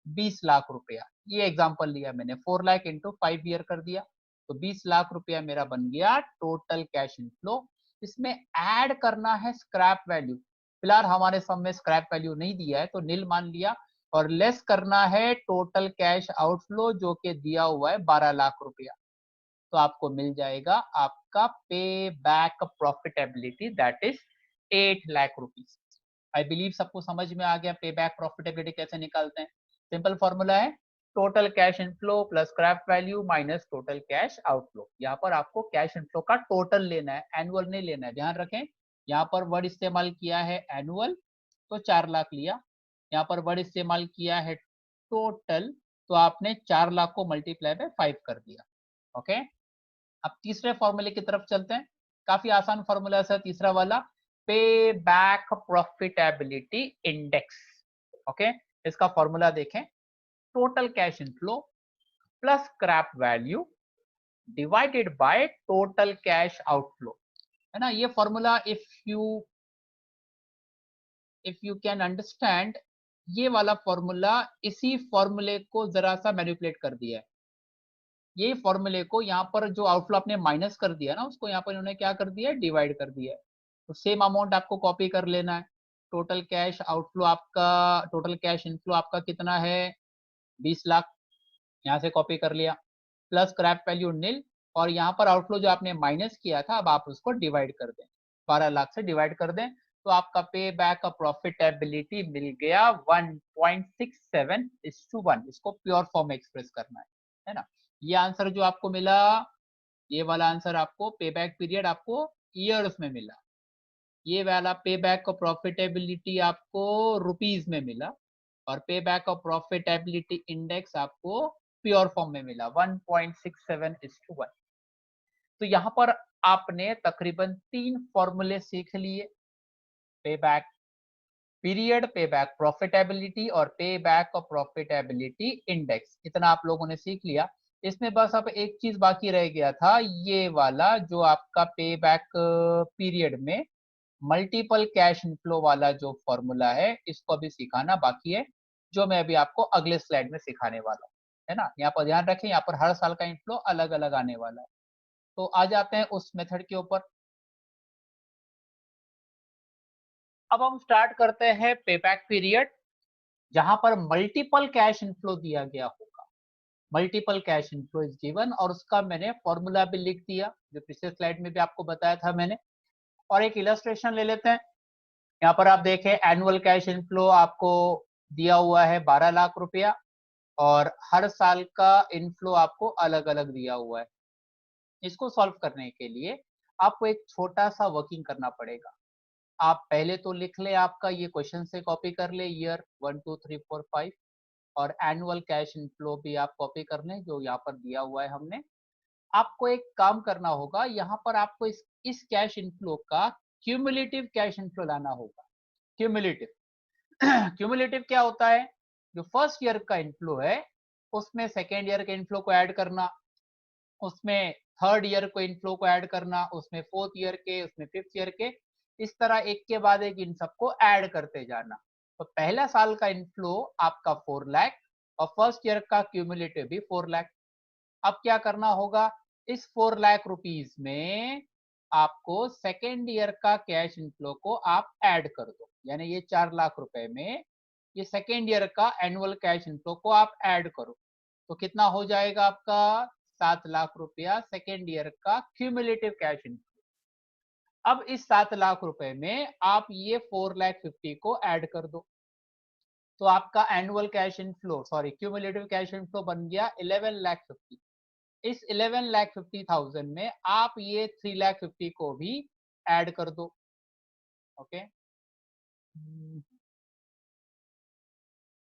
A: 20 लाख रुपया। ये एग्जांपल लिया मैंने, 4,00,000 इंटू 5 ईयर कर दिया तो 20 लाख रुपया मेरा बन गया टोटल कैश इनफ्लो। इसमें ऐड करना है स्क्रैप वैल्यू, फिलहाल हमारे सम में स्क्रैप वैल्यू नहीं दिया है तो नील मान लिया, और लेस करना है टोटल कैश आउटफ्लो जो कि दिया हुआ है 12 लाख रुपया। तो आपको मिल जाएगा आपका पे back profitability that is 8,00,000 rupees. I believe सबको समझ में आ गया पे बैक प्रॉफिटेबिलिटी कैसे निकालते हैं। सिंपल फॉर्मूला है total cash inflow plus scrap value minus total cash outflow. यहाँ पर आपको कैश इनफ्लो का टोटल लेना है, एनुअल नहीं लेना है, ध्यान रखें। यहाँ पर वर्ड इस्तेमाल किया है एनुअल तो 4,00,000 लिया, यहाँ पर वर्ड इस्तेमाल किया है टोटल तो आपने 4,00,000 को मल्टीप्लाई बाय 5 कर दिया। ओके, अब तीसरे फॉर्मूले की तरफ चलते हैं, काफी आसान फॉर्मूला है तीसरा वाला, पे बैक प्रॉफिटेबिलिटी इंडेक्स। ओके, इसका फॉर्मूला देखें, total cash inflow plus scrap value divided by total cash outflow, है ना। ये formula if you can understand ये वाला फॉर्मूला, इसी फॉर्मूले को जरा सा मैनिपुलेट कर दिया है। ये फॉर्मूले को यहाँ पर जो आउटफ्लो आपने माइनस कर दिया ना, उसको यहाँ पर इन्होंने क्या कर दिया है, डिवाइड कर दिया है। तो सेम अमाउंट आपको कॉपी कर लेना है। टोटल कैश आउटफ्लो आपका, टोटल कैश इनफ्लो आपका कितना है, 20 लाख, यहाँ से कॉपी कर लिया, प्लस स्क्रैप वैल्यू नील, और यहाँ पर आउटफ्लो जो आपने माइनस किया था, अब आप उसको डिवाइड कर दें, 12 लाख से डिवाइड कर दें, तो आपका पे बैक का प्रॉफिटेबिलिटी मिल गया 1.67:1। इसको प्योर फॉर्म में एक्सप्रेस करना है ना। ये आंसर जो आपको मिला, ये वाला आंसर आपको पे बैक पीरियड आपको ईयर्स में मिला, ये वाला पे बैक का प्रॉफिटेबिलिटी आपको रुपीज में मिला, और पे बैक ऑफ प्रॉफिटेबिलिटी इंडेक्स आपको प्योर फॉर्म में मिला 1.67:1। तो यहां पर आपने तकरीबन 3 फॉर्मूले सीख लिए, पे बैक पीरियड, पे बैक प्रॉफिटेबिलिटी और पे बैक ऑफ प्रॉफिटेबिलिटी इंडेक्स, इतना आप लोगों ने सीख लिया। इसमें बस अब एक चीज बाकी रह गया था, ये वाला जो आपका पे बैक पीरियड में मल्टीपल कैश इनफ्लो वाला जो फॉर्मूला है, इसको अभी सिखाना बाकी है, जो मैं अभी आपको अगले स्लाइड में सिखाने वाला हूँ, है ना। यहाँ पर ध्यान रखें, यहाँ पर हर साल का इनफ्लो अलग अलग आने वाला है। तो आ जाते हैं उस मेथड के ऊपर। अब हम स्टार्ट करते हैं पे बैक पीरियड, जहां पर मल्टीपल कैश इनफ्लो दिया गया होगा, multiple cash inflow is given, और उसका मैंने फॉर्मूला भी लिख दिया, जो पिछले स्लाइड में भी आपको बताया था मैंने। और एक इलस्ट्रेशन ले लेते हैं। यहाँ पर आप देखें, एनुअल कैश इनफ्लो आपको दिया हुआ है 12 लाख रुपया, और हर साल का इनफ्लो आपको अलग अलग दिया हुआ है। इसको सॉल्व करने के लिए आपको एक छोटा सा वर्किंग करना पड़ेगा। आप पहले तो लिख ले, आपका ये क्वेश्चन से कॉपी कर ले, ईयर 1 2 3 4 5, और एनुअल कैश इनफ्लो भी आप कॉपी कर लें, जो यहाँ पर दिया हुआ है हमने। आपको एक काम करना होगा, यहाँ पर आपको इस कैश इनफ्लो का क्यूमुलेटिव कैश इनफ्लो लाना होगा। क्यूमुलेटिव क्यूमुलेटिव क्या होता है, जो फर्स्ट ईयर का इनफ्लो है उसमें सेकेंड ईयर के इनफ्लो को ऐड करना, उसमें थर्ड ईयर को इनफ्लो को ऐड करना, उसमें फोर्थ ईयर के, उसमें फिफ्थ ईयर के, इस तरह एक के बाद एक इन सबको ऐड करते जाना। तो पहला साल का इनफ्लो आपका 4 लाख, और फर्स्ट ईयर का क्यूमुलेटिव भी 4 लाख। अब क्या करना होगा, इस 4 लाख रुपीज में आपको सेकेंड ईयर का कैश इनफ्लो को आप ऐड कर दो, यानी ये 4 लाख रुपए में ये सेकेंड ईयर का एनुअल कैश इनफ्लो को आप ऐड करो, तो कितना हो जाएगा आपका, 7 लाख रुपया सेकेंड ईयर का क्यूमुलेटिव कैश इनफ्लो। अब इस 7 लाख रुपए में आप ये 4,50,000 को ऐड कर दो, तो आपका annual cash inflow, sorry cumulative cash inflow बन गया 11,50,000। इस 11,50,000 में आप ये 3,50,000 को भी ऐड कर दो। ओके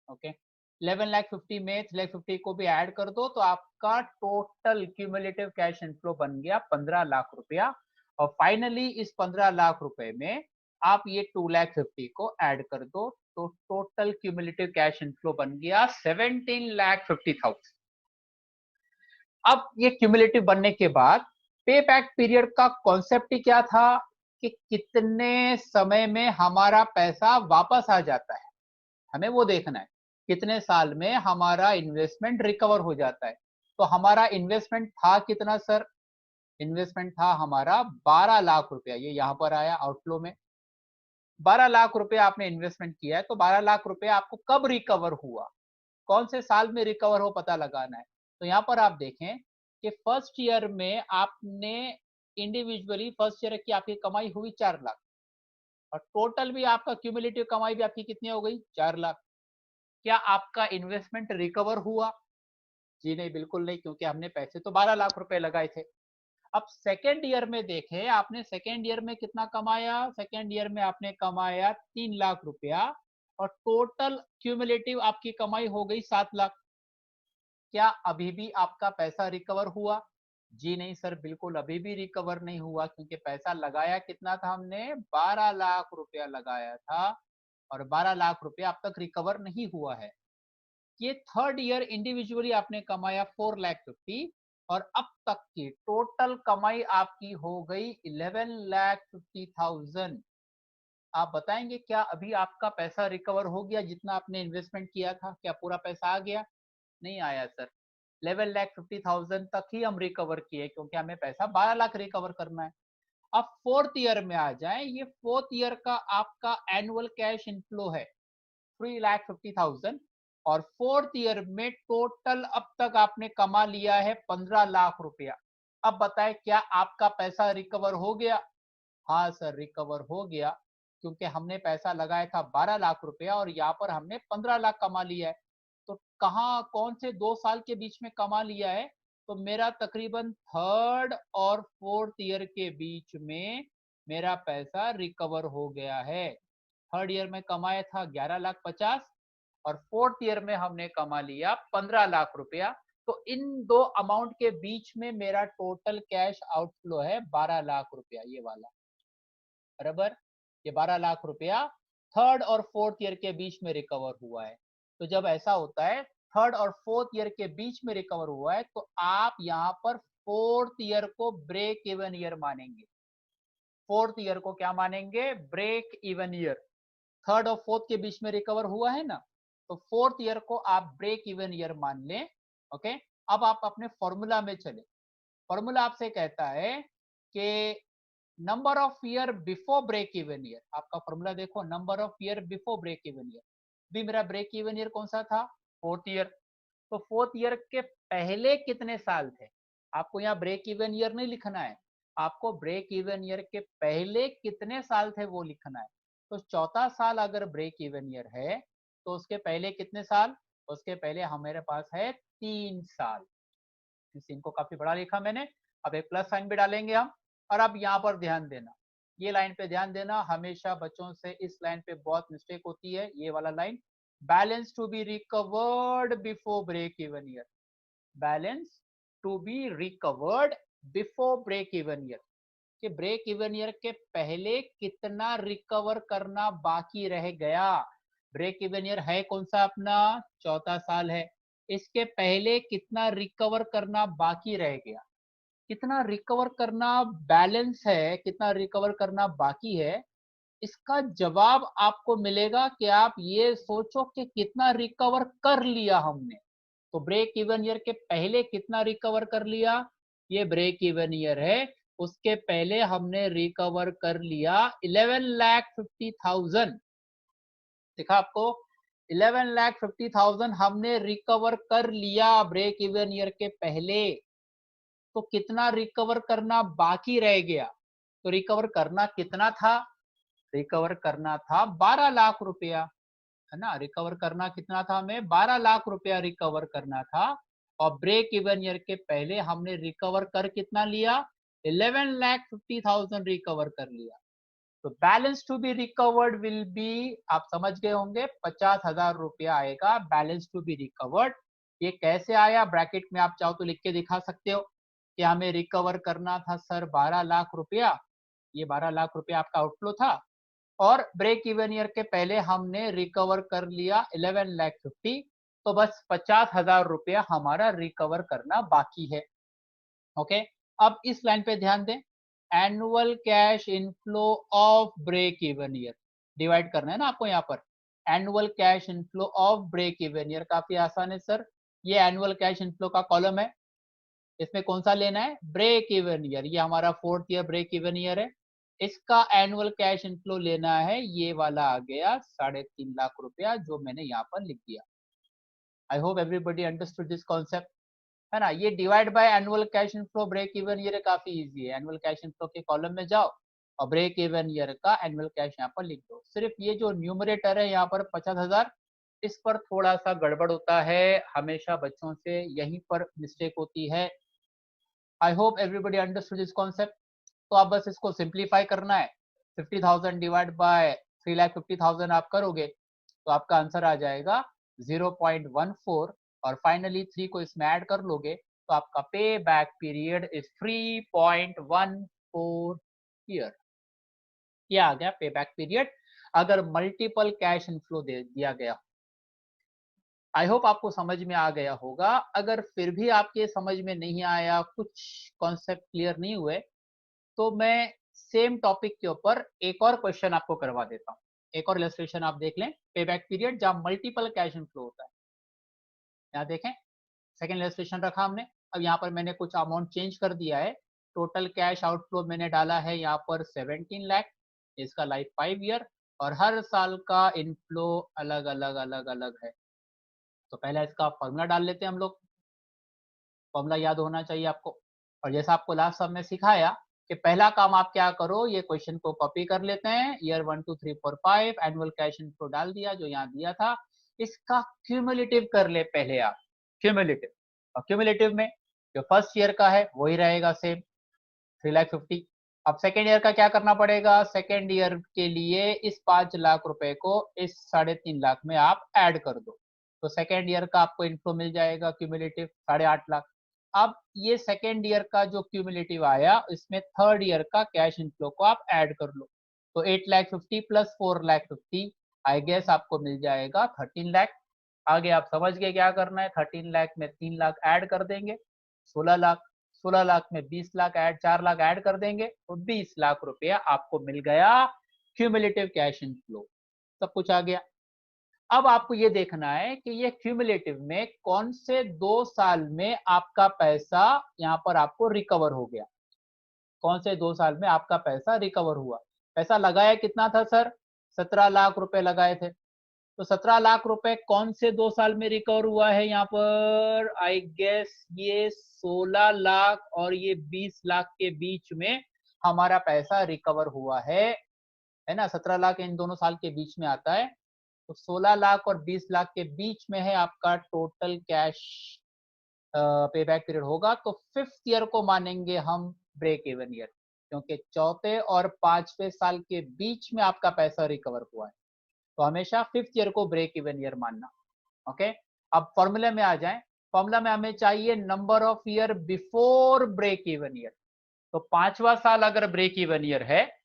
A: ओके, 11,50,000 में 3,50,000 को भी ऐड कर दो, तो आपका टोटल क्यूमुलेटिव कैश इनफ्लो बन गया 15 लाख रुपया। और फाइनली इस 15 लाख रुपए में आप ये 2,50,000 को ऐड कर दो, तो टोटल क्यूमुलेटिव कैश इनफ्लो बन गया 17,50,000। अब ये क्यूमुलेटिव बनने के बाद पे बैक पीरियड का कॉन्सेप्ट ही क्या था, कि कितने समय में हमारा पैसा वापस आ जाता है, हमें वो देखना है, कितने साल में हमारा इन्वेस्टमेंट रिकवर हो जाता है। तो हमारा इन्वेस्टमेंट था कितना सर, इन्वेस्टमेंट था हमारा 12 लाख रुपया, ये यहाँ पर आया आउटफ्लो में, 12 लाख रुपया आपने इन्वेस्टमेंट किया है, तो 12 लाख रुपया आपको कब रिकवर हुआ, कौन से साल में रिकवर हो, पता लगाना है। तो यहाँ पर आप देखें कि फर्स्ट ईयर में आपने इंडिविजुअली फर्स्ट ईयर की आपकी कमाई हुई 4 लाख, और टोटल भी आपका क्यूमुलेटिव कमाई भी आपकी कितनी हो गई, 4 लाख। क्या आपका इन्वेस्टमेंट रिकवर हुआ, जी नहीं, बिल्कुल नहीं, क्योंकि हमने पैसे तो 12 लाख रुपए लगाए थे। अब सेकेंड ईयर में देखें, आपने सेकेंड ईयर में कितना कमाया, सेकेंड ईयर में आपने कमाया 3 लाख रुपया, और टोटल क्यूमुलेटिव आपकी कमाई हो गई 7 लाख। क्या अभी भी आपका पैसा रिकवर हुआ, जी नहीं सर, बिल्कुल अभी भी रिकवर नहीं हुआ, क्योंकि पैसा लगाया कितना था हमने, 12 लाख रुपया लगाया था, और 12 लाख रुपया अब तक रिकवर नहीं हुआ है। ये थर्ड ईयर इंडिविजुअली आपने कमाया 4,50,000, और अब तक की टोटल कमाई आपकी हो गई 11,50,000। आप बताएंगे क्या अभी आपका पैसा रिकवर हो गया? जितना आपने इन्वेस्टमेंट किया था क्या पूरा पैसा आ गया? नहीं आया सर। 11,50,000 तक ही हम रिकवर किए, क्योंकि हमें पैसा 12 लाख रिकवर करना है। अब फोर्थ ईयर में आ जाए, ये फोर्थ ईयर का आपका एनुअल कैश इनफ्लो है 3,50,000, और फोर्थ ईयर में टोटल अब तक आपने कमा लिया है 15 लाख रुपया। अब बताए क्या आपका पैसा रिकवर हो गया? हाँ सर, रिकवर हो गया, क्योंकि हमने पैसा लगाया था 12 लाख रुपया और यहाँ पर हमने 15 लाख कमा लिया है। तो कहाँ, कौन से 2 साल के बीच में कमा लिया है? तो मेरा तकरीबन थर्ड और फोर्थ ईयर के बीच में मेरा पैसा रिकवर हो गया है। थर्ड ईयर में कमाया था 11,50,000 और फोर्थ ईयर में हमने कमा लिया 15 लाख रुपया। तो इन दो अमाउंट के बीच में मेरा टोटल कैश आउटफ्लो है 12 लाख रुपया, ये वाला बराबर। ये 12 लाख रुपया थर्ड और फोर्थ ईयर के बीच में रिकवर हुआ है। तो जब ऐसा होता है थर्ड और फोर्थ ईयर के बीच में रिकवर हुआ है, तो आप यहाँ पर फोर्थ ईयर को ब्रेक इवन ईयर मानेंगे। फोर्थ ईयर को क्या मानेंगे? Break even year. थर्ड और फोर्थ के बीच में रिकवर हुआ है ना, तो फोर्थ ईयर को आप ब्रेक इवन ईयर मान लें। ओके, अब आप अपने फॉर्मूला में चले। फॉर्मूला आपसे कहता है कि number of year before break even year. आपका फॉर्मूला देखो, number of year before break even year. भी मेरा ब्रेक इवन ईयर कौन सा था? Fourth year. तो फोर्थ ईयर के पहले कितने साल थे? आपको यहाँ ब्रेक इवन ईयर नहीं लिखना है, आपको ब्रेक इवन ईयर के पहले कितने साल थे वो लिखना है। तो चौथा साल अगर ब्रेक इवन ईयर है, तो उसके पहले कितने साल? उसके पहले हमारे पास है 3 साल। इस सीन को काफी बड़ा लिखा मैंने, अब एक प्लस साइन भी डालेंगे हम। और अब यहाँ पर ध्यान देना, ये लाइन पे ध्यान देना, हमेशा बच्चों से इस लाइन पे बहुत मिस्टेक होती है, ये वाला line, balance to be recovered before break even year. Balance to be recovered before break even year, कि ब्रेक इवन ईयर के पहले कितना रिकवर करना बाकी रह गया। ब्रेक इवन ईयर है कौन सा अपना? चौथा साल है। इसके पहले कितना रिकवर करना बाकी रह गया, कितना रिकवर करना बैलेंस है, कितना रिकवर करना बाकी है। इसका जवाब आपको मिलेगा कि आप ये सोचो कि कितना रिकवर कर लिया हमने। तो ब्रेक इवन ईयर के पहले कितना रिकवर कर लिया? ये ब्रेक इवन ईयर है, उसके पहले हमने रिकवर कर लिया 11,50,000। देखा आपको, 11,50,000 हमने रिकवर कर लिया ब्रेक इवन ईयर के पहले। तो कितना रिकवर करना बाकी रह गया? तो रिकवर करना कितना था? रिकवर करना था 12 लाख रुपया, है ना। रिकवर करना कितना था? हमें 12 लाख रुपया रिकवर करना था, और ब्रेक इवन ईयर के पहले हमने रिकवर कर कितना लिया? 11,50,000 रिकवर कर लिया। तो balance to be recovered will be, आप समझ गए होंगे, 50,000 रुपया आएगा बैलेंस टू बी रिकवर्ड। ये कैसे आया? ब्रैकेट में आप चाहो तो लिख के दिखा सकते हो कि हमें रिकवर करना था सर 12 लाख रुपया, ये 12 लाख रुपया आपका आउटफ्लो था, और ब्रेक इवन ईयर के पहले हमने रिकवर कर लिया 11,50,000, तो बस 50,000 रुपया हमारा रिकवर करना बाकी है। ओके, अब इस लाइन पे ध्यान दें, annual cash inflow of break even year divide करना है ना आपको यहाँ पर। Annual cash inflow of break even year काफी आसान है सर, ये एनुअल कैश इनफ्लो का कॉलम है, इसमें कौन सा लेना है? Break even year. ये हमारा fourth year break even year है, इसका एनुअल कैश इनफ्लो लेना है, ये वाला आ गया 3.5 लाख रुपया, जो मैंने यहाँ पर लिख दिया। I hope everybody understood this concept, है ना। ये divide by annual cash inflow break even year काफी इजी है। एनुअल कैश इनफ्लो के कॉलम में जाओ और ब्रेक इवन ईयर का एनुअल कैश यहाँ पर लिख दो। सिर्फ ये जो न्यूमरेटर है यहाँ पर 50,000, इस पर थोड़ा सा गड़बड़ होता है, हमेशा बच्चों से यहीं पर मिस्टेक होती है। आई hope everybody understood this concept. तो आप बस इसको सिंप्लीफाई करना है, 50,000 डिवाइड बाय 3,50,000 आप करोगे तो आपका आंसर आ जाएगा 0.14, और फाइनली 3 को इसमें ऐड कर लोगे तो आपका पे बैक पीरियड इज 3.14 ईयर। ये आ गया पे बैक पीरियड अगर मल्टीपल कैश इनफ्लो दे दिया गया। आई होप आपको समझ में आ गया होगा। अगर फिर भी आपके समझ में नहीं आया, कुछ कॉन्सेप्ट क्लियर नहीं हुए, तो मैं सेम टॉपिक के ऊपर एक और क्वेश्चन आपको करवा देता हूँ, एक और इलस्ट्रेशन आप देख लें, पे बैक पीरियड जहां मल्टीपल कैश इनफ्लो होता है। यहाँ देखें, सेकेंड इलस्ट्रेशन रखा हमने। अब यहाँ पर मैंने कुछ अमाउंट चेंज कर दिया है। टोटल कैश आउटफ्लो मैंने डाला है यहाँ पर 17 लाख, इसका लाइफ 5 ईयर, और हर साल का इनफ्लो अलग अलग अलग अलग है। तो पहले इसका फॉर्मूला डाल लेते हैं हम लोग। फॉर्मूला याद होना चाहिए आपको, और जैसा आपको लास्ट सब में सिखाया कि पहला काम आप क्या करो, ये क्वेश्चन को कॉपी कर लेते हैं, ईयर 1 2 3 4 5 एनुअल कैश इनफ्लो डाल दिया जो यहाँ दिया था, इसका क्यूमुलेटिव कर ले पहले आप, क्यूमुलेटिव। और क्यूमुलेटिव में जो फर्स्ट ईयर का है वही रहेगा सेम 3,50,000। अब सेकेंड ईयर का क्या करना पड़ेगा, सेकेंड ईयर के लिए इस 5 लाख रुपए को इस 3.5 लाख में आप ऐड कर दो, तो सेकेंड ईयर का आपको इन्फ्लो मिल जाएगा क्यूमुलेटिव 8.5 लाख। अब ये सेकेंड ईयर का जो क्यूमुलेटिव आया, इसमें थर्ड ईयर का कैश इनफ्लो को आप ऐड कर लो, तो 8,50,000 प्लस 4,50,000 आई गेस आपको मिल जाएगा 13 लाख। आगे आप समझ गए क्या करना है, 13 लाख में 3 लाख ऐड कर देंगे, 16 लाख, 16 लाख में 20 लाख ऐड, 4 लाख ऐड कर देंगे, तो 20 लाख रुपया आपको मिल गया क्यूमुलेटिव कैश इनफ्लो। सब कुछ आ गया। अब आपको ये देखना है कि ये क्यूमुलेटिव में कौन से 2 साल में आपका पैसा यहाँ पर आपको रिकवर हो गया, कौन से 2 साल में आपका पैसा रिकवर हुआ। पैसा लगाया कितना था सर, 17 लाख रुपए लगाए थे, तो 17 लाख रुपए कौन से 2 साल में रिकवर हुआ है, यहाँ पर आई गेस ये 16 लाख और ये 20 लाख के बीच में हमारा पैसा रिकवर हुआ है ना। 17 लाख इन दोनों साल के बीच में आता है, तो 16 लाख और 20 लाख के बीच में है आपका टोटल कैश पे बैक पीरियड होगा। तो 5th ईयर को मानेंगे हम ब्रेक इवन ईयर, क्योंकि चौथे और 5वें साल के बीच में आपका पैसा रिकवर हुआ है, तो हमेशा 5th ईयर को ब्रेक इवन ईयर मानना। ओके, अब फॉर्मूले में आ जाएं। फॉर्मूला में हमें चाहिए number of year before break even year, तो 5वां साल अगर ब्रेक इवन ईयर है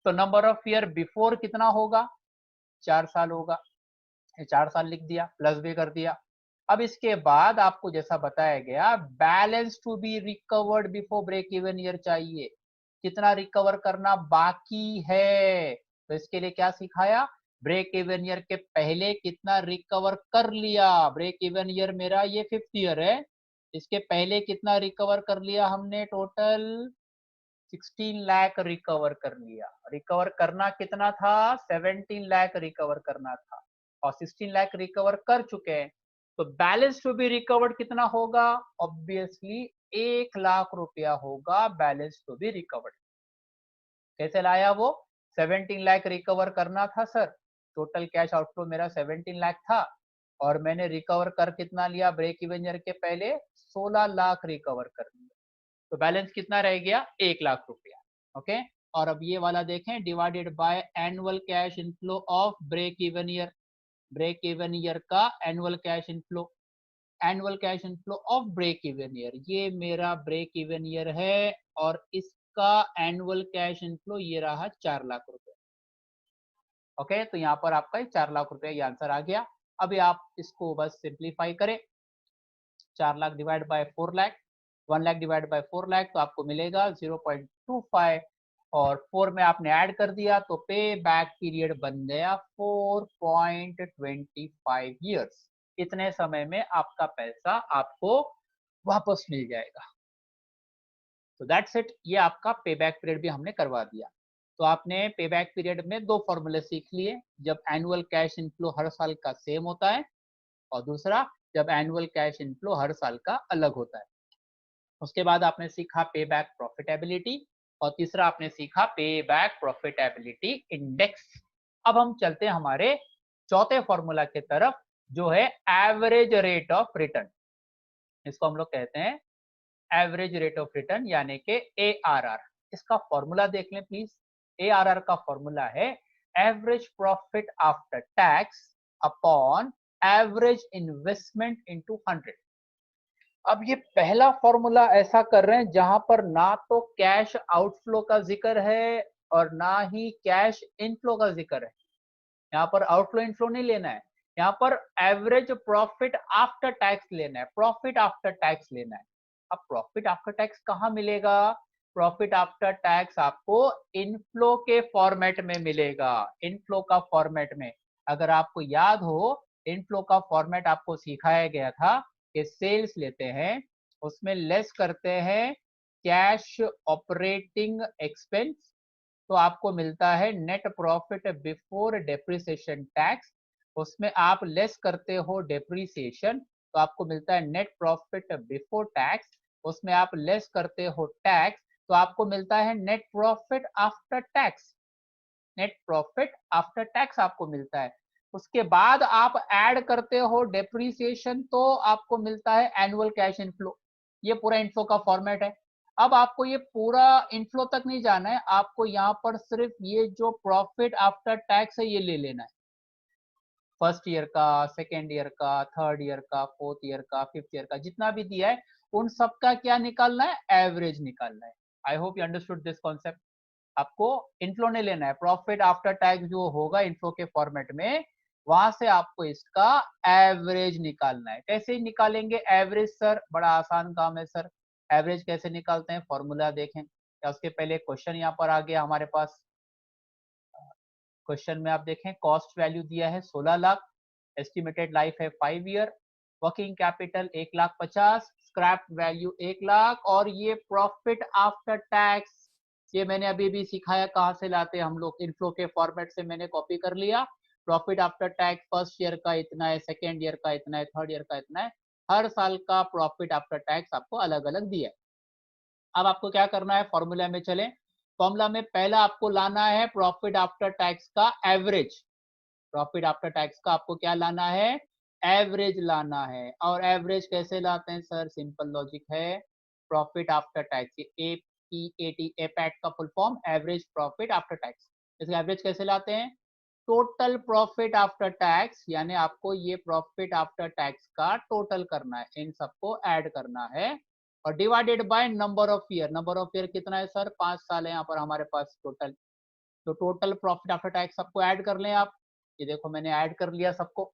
A: तो नंबर ऑफ ईयर बिफोर कितना होगा, 4 साल होगा। 4 साल लिख दिया, प्लस भी कर दिया। अब इसके बाद आपको जैसा बताया गया, balance to be recovered before break even year चाहिए, कितना रिकवर करना बाकी है। तो इसके लिए क्या सिखाया, ब्रेक इवन ईयर के पहले कितना रिकवर कर लिया। ब्रेक इवन ईयर मेरा ये 5th ईयर है, इसके पहले कितना रिकवर कर लिया हमने, टोटल 16 लाख रिकवर कर लिया। रिकवर करना कितना था, 17 लाख रिकवर करना था, और 16 लाख रिकवर कर चुके हैं। तो बैलेंस टू बी रिकवर्ड कितना होगा, ऑब्वियसली 1 लाख रुपया होगा बैलेंस टू बी रिकवर्ड। कैसे लाया वो, 17 लाख रिकवर करना था सर, टोटल कैश आउटफ्लो मेरा 17 लाख था, और मैंने रिकवर कर कितना लिया ब्रेक इवन ईयर के पहले, 16 लाख रिकवर कर लिया, तो बैलेंस कितना रह गया, 1 लाख रुपया। ओके, और अब ये वाला देखें, divided by annual cash inflow of break even year, break even year का annual cash inflow, annual cash inflow of break even year, ये मेरा ब्रेक इवन ईयर है, और इसका एनुअल कैश इनफ्लो ये रहा 4 लाख रुपए। ओके, तो यहाँ पर आपका 4 लाख रुपए ये आंसर आ गया। अभी आप इसको बस सिंप्लीफाई करें, 4 lakh divide by 4 lakh, 1 lakh divide by 4 lakh, तो आपको मिलेगा 0.25, और 4 में आपने ऐड कर दिया तो पे बैक पीरियड बन गया 4.25 ईयर्स। इतने समय में आपका पैसा आपको वापस मिल जाएगा। तो दैट्स इट, ये आपका पे बैक पीरियड भी हमने करवा दिया। तो आपने पे बैक पीरियड में 2 फॉर्मूले सीख लिए, जब एनुअल कैश इनफ्लो हर साल का सेम होता है, और दूसरा जब एनुअल कैश इनफ्लो हर साल का अलग होता है। उसके बाद आपने सीखा पे बैक प्रॉफिटेबिलिटी, और तीसरा आपने सीखा पे बैक प्रॉफिटेबिलिटी इंडेक्स। अब हम चलते हैं हमारे चौथे फॉर्मूला की तरफ, जो है एवरेज रेट ऑफ रिटर्न। इसको हम लोग कहते हैं एवरेज रेट ऑफ रिटर्न, यानी कि ARR। इसका फॉर्मूला देख लें प्लीज। ARR का फॉर्मूला है average profit after tax upon average investment into 100। अब ये पहला फॉर्मूला ऐसा कर रहे हैं जहां पर ना तो कैश आउटफ्लो का जिक्र है और ना ही कैश इनफ्लो का जिक्र है। यहाँ पर आउटफ्लो इनफ्लो नहीं लेना है, यहाँ पर एवरेज प्रॉफिट आफ्टर टैक्स लेना है, प्रॉफिट आफ्टर टैक्स लेना है। अब प्रॉफिट आफ्टर टैक्स कहाँ मिलेगा, प्रॉफिट आफ्टर टैक्स आपको इनफ्लो के फॉर्मेट में मिलेगा, इनफ्लो का फॉर्मेट में। अगर आपको याद हो, इनफ्लो का फॉर्मेट आपको सिखाया गया था कि सेल्स लेते हैं, उसमें लेस करते हैं कैश ऑपरेटिंग एक्सपेंस, तो आपको मिलता है net profit before depreciation tax. उसमें आप लेस करते हो डेप्रिसिएशन, तो आपको मिलता है नेट प्रॉफिट बिफोर टैक्स। उसमें आप लेस करते हो टैक्स, तो आपको मिलता है net profit after tax. Net profit after tax आपको मिलता है। उसके बाद आप ऐड करते हो डेप्रिसिएशन, तो आपको मिलता है एनुअल कैश इनफ्लो। ये पूरा इनफ्लो का फॉर्मेट है। अब आपको ये पूरा इनफ्लो तक नहीं जाना है, आपको यहाँ पर सिर्फ ये जो प्रॉफिट आफ्टर टैक्स है ये ले लेना है। फर्स्ट ईयर का, सेकेंड ईयर का, थर्ड ईयर का, फोर्थ ईयर का, फिफ्थ ईयर का, जितना भी दिया है उन सबका क्या निकालना है, एवरेज निकालना है। I hope you understood this concept. आपको इनफ्लो नहीं लेना है, प्रॉफिट आफ्टर टैक्स जो होगा इनफ्लो के फॉर्मेट में, वहां से आपको इसका एवरेज निकालना है। कैसे निकालेंगे एवरेज सर? बड़ा आसान काम है सर। एवरेज कैसे निकालते हैं, फॉर्मूला देखें। या उसके पहले क्वेश्चन यहाँ पर आ गया हमारे पास। क्वेश्चन में आप देखें, कॉस्ट वैल्यू दिया है 16 लाख, एस्टिमेटेड लाइफ है 5 year, working capital 1,50,000, scrap value 1 lakh, और ये प्रॉफिट आफ्टर टैक्स, ये मैंने अभी भी सिखाया कहाँ से लाते हैं हम लोग, इनफ्लो के फॉर्मेट से मैंने कॉपी कर लिया। Profit after tax first year का इतना है, सेकेंड ईयर का इतना है, थर्ड ईयर का इतना है, हर साल का प्रॉफिट आफ्टर टैक्स आपको अलग अलग दिया है। अब आपको क्या करना है, फॉर्मूला में चलें। फॉर्मूला में पहला आपको लाना है प्रॉफिट आफ्टर टैक्स का एवरेज। प्रॉफिट आफ्टर टैक्स का आपको क्या लाना है, एवरेज लाना है। और एवरेज कैसे लाते हैं सर? सिंपल लॉजिक है, प्रॉफिट आफ्टर टैक्स, एपीएटी, एपैट का full form average profit after tax. इसका एवरेज कैसे लाते हैं? टोटल प्रॉफिट आफ्टर टैक्स, यानी आपको ये प्रॉफिट आफ्टर टैक्स का टोटल करना है, इन सबको ऐड करना है, और divided by number of year. Number of year कितना है सर? 5 साल है यहाँ पर हमारे पास टोटल। तो टोटल प्रॉफिट आफ्टर टैक्स सबको ऐड कर लें आप। ये देखो मैंने ऐड कर लिया सबको,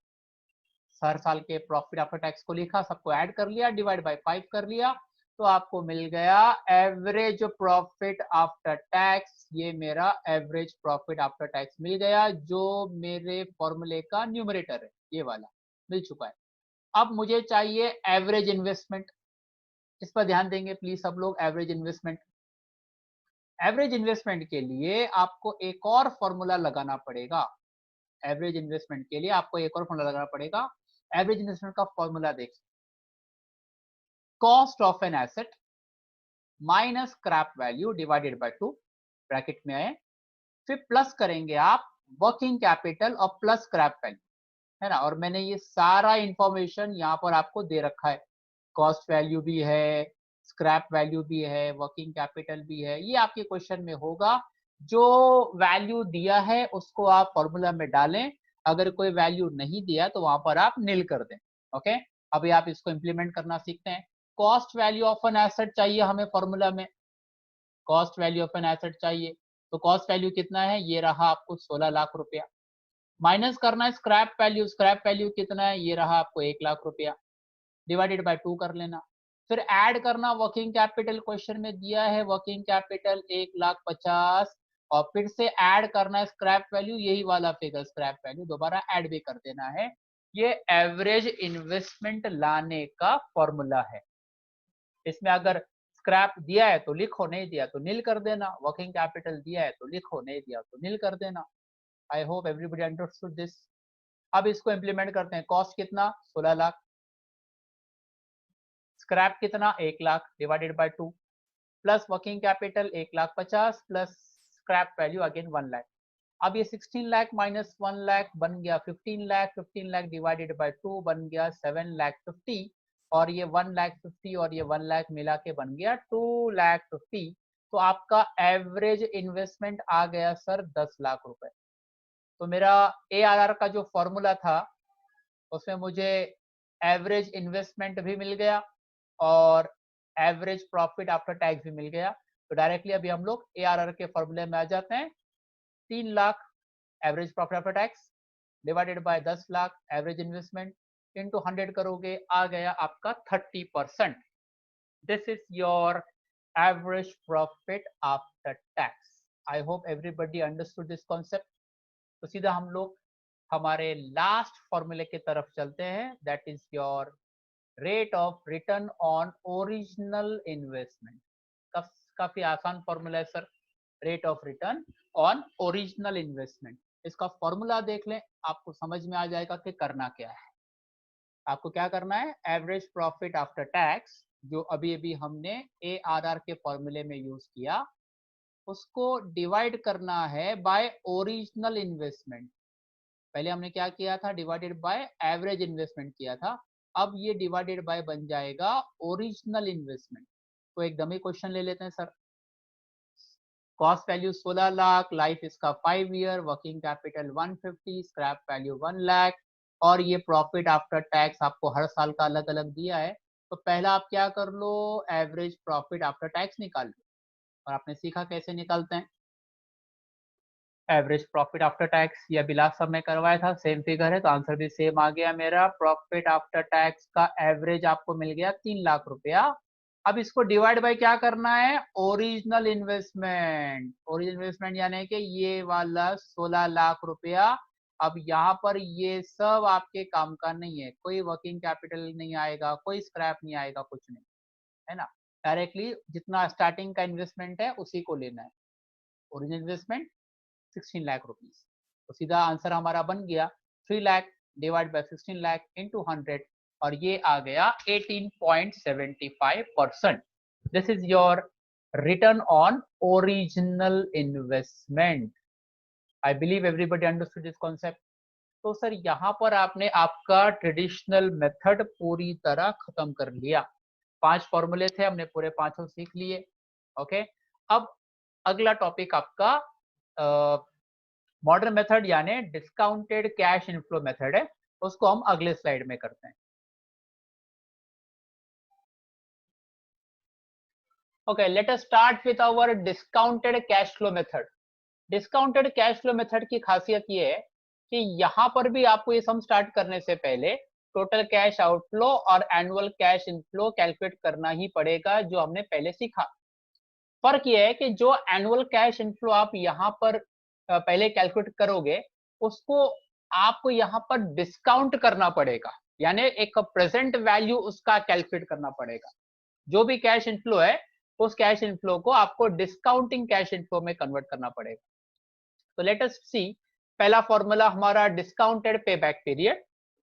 A: हर साल के प्रॉफिट आफ्टर टैक्स को लिखा, सबको ऐड कर लिया, डिवाइड बाय 5 कर लिया, तो आपको मिल गया एवरेज प्रॉफिट आफ्टर टैक्स। ये मेरा एवरेज प्रॉफिट आफ्टर टैक्स मिल गया, जो मेरे फॉर्मूले का न्यूमरेटर है, ये वाला मिल चुका है। अब मुझे चाहिए एवरेज इन्वेस्टमेंट। इस पर ध्यान देंगे प्लीज सब लोग। एवरेज इन्वेस्टमेंट, एवरेज इन्वेस्टमेंट के लिए आपको एक और फॉर्मूला लगाना पड़ेगा। एवरेज इन्वेस्टमेंट के लिए आपको एक और फॉर्मूला लगाना पड़ेगा। एवरेज इन्वेस्टमेंट का फॉर्मूला देख, cost of an asset minus scrap value divided by 2, bracket में आए, फिर प्लस करेंगे आप वर्किंग कैपिटल और प्लस स्क्रैप वैल्यू, है ना। और मैंने ये सारा इंफॉर्मेशन यहाँ पर आपको दे रखा है, कॉस्ट वैल्यू भी है, स्क्रैप वैल्यू भी है, वर्किंग कैपिटल भी है। ये आपके क्वेश्चन में होगा। जो वैल्यू दिया है उसको आप फॉर्मूला में डालें, अगर कोई वैल्यू नहीं दिया तो वहां पर आप नील कर दें। ओके, अभी आप इसको इंप्लीमेंट करना सीखते हैं। Cost value of an asset चाहिए हमें फॉर्मूला में, cost value of an asset चाहिए। तो कॉस्ट वैल्यू कितना है, ये रहा आपको 16 लाख रुपया। माइनस करना है स्क्रैप वैल्यू, स्क्रैप वैल्यू कितना है, ये रहा आपको 1 लाख रुपया, डिवाइडेड बाय 2 कर लेना। फिर ऐड करना वर्किंग कैपिटल, क्वेश्चन में दिया है वर्किंग कैपिटल 1,50,000, और फिर से ऐड करना है स्क्रैप वैल्यू, यही वाला फिगर स्क्रैप वैल्यू दोबारा ऐड भी कर देना है। ये एवरेज इन्वेस्टमेंट लाने का फॉर्मूला है। इसमें अगर स्क्रैप दिया है तो लिखो, नहीं दिया तो नील कर देना, वर्किंग कैपिटल दिया है तो लिखो, नहीं दिया तो नील कर देना। I hope everybody understood this. अब इसको इंप्लीमेंट करते हैं। कॉस्ट कितना, 16 लाख, स्क्रैप कितना, 1 lakh divided by 2, plus working capital 1,50,000 plus scrap value again 1 lakh. अब ये 16 लाख माइनस 1 लाख बन गया 15 लाख, 15 लाख डिवाइडेड बाय 2 बन गया 7 लाख 50, और ये 1 लाख 50 और ये 1 लाख मिला के बन गया 2 लाख 50। तो आपका एवरेज इन्वेस्टमेंट आ गया सर 10 लाख रुपए। तो मेरा ARR का जो फॉर्मूला था उसमें मुझे एवरेज इन्वेस्टमेंट भी मिल गया और एवरेज प्रॉफिट आफ्टर टैक्स भी मिल गया। तो डायरेक्टली अभी हम लोग ARR के फॉर्मूले में आ जाते हैं। 3 lakh average profit after tax divided by 10 lakh average investment into 100 करोगे, आ गया आपका 30%। This is your average profit after tax. I hope everybody understood this concept. तो सीधा हम लोग हमारे लास्ट फॉर्मूले की तरफ चलते हैं, that is your rate of return on original investment. काफी आसान फॉर्मूला है sir, rate of return on original investment. इसका फॉर्मूला देख लें, आपको समझ में आ जाएगा कि करना क्या है। आपको क्या करना है, एवरेज प्रॉफिट आफ्टर टैक्स जो अभी अभी हमने ARR के फॉर्मूले में यूज किया, उसको डिवाइड करना है बाय ओरिजिनल इन्वेस्टमेंट। पहले हमने क्या किया था, डिवाइडेड बाय एवरेज इन्वेस्टमेंट किया था, अब ये डिवाइडेड बाय बन जाएगा ओरिजिनल इन्वेस्टमेंट। तो एक डमी क्वेश्चन ले लेते हैं sir. Cost value 16 lakh, life इसका 5 year, working capital 150, scrap value 1 lakh, और ये प्रॉफिट आफ्टर टैक्स आपको हर साल का अलग अलग दिया है। तो पहला आप क्या कर लो, एवरेज प्रॉफिट आफ्टर टैक्स निकाल लो। और आपने सीखा कैसे निकालते हैं एवरेज प्रॉफिट आफ्टर टैक्स, या अभी लास्ट सब में करवाया था, सेम फिगर है तो आंसर भी सेम आ गया मेरा। प्रॉफिट आफ्टर टैक्स का एवरेज आपको मिल गया 3 लाख रुपया। अब इसको डिवाइड बाय क्या करना है, ओरिजिनल इन्वेस्टमेंट। ओरिजिनल इन्वेस्टमेंट यानी कि ये वाला 16 लाख रुपया। अब यहाँ पर ये सब आपके काम का नहीं है, कोई वर्किंग कैपिटल नहीं आएगा, कोई स्क्रैप नहीं आएगा, कुछ नहीं है ना। डायरेक्टली जितना स्टार्टिंग का इन्वेस्टमेंट है उसी को लेना है। Original investment 16 lakh rupees. तो सीधा आंसर हमारा बन गया 3 lakh divide by 16 lakh into 100, और ये आ गया 18.75%। This is your return on original investment. I believe everybody understood this concept. तो सर यहाँ पर आपने आपका ट्रेडिशनल मेथड पूरी तरह खत्म कर लिया। 5 फॉर्मूले थे, हमने पूरे 5 सीख लिए। ओके, अब अगला टॉपिक आपका मॉडर्न मेथड यानी डिस्काउंटेड कैश इनफ्लो मेथड है, उसको हम अगले स्लाइड में करते हैं। Okay, let us start with our discounted cash flow method. Discounted cash flow method की खासियत ये है कि यहां पर भी आपको ये सम स्टार्ट करने से पहले टोटल कैश आउटफ्लो और एनुअल कैश इनफ्लो कैलकुलेट करना ही पड़ेगा, जो हमने पहले सीखा। फर्क ये है कि जो एनुअल कैश इनफ्लो आप यहाँ पर पहले कैलकुलेट करोगे, उसको आपको यहाँ पर डिस्काउंट करना पड़ेगा, यानी एक प्रेजेंट वैल्यू उसका कैलकुलेट करना पड़ेगा। जो भी कैश इनफ्लो है, उस कैश इनफ्लो को आपको डिस्काउंटिंग कैश इनफ्लो में कन्वर्ट करना पड़ेगा। तो लेट अस सी, पहला फॉर्मूला हमारा डिस्काउंटेड पे बैक पीरियड।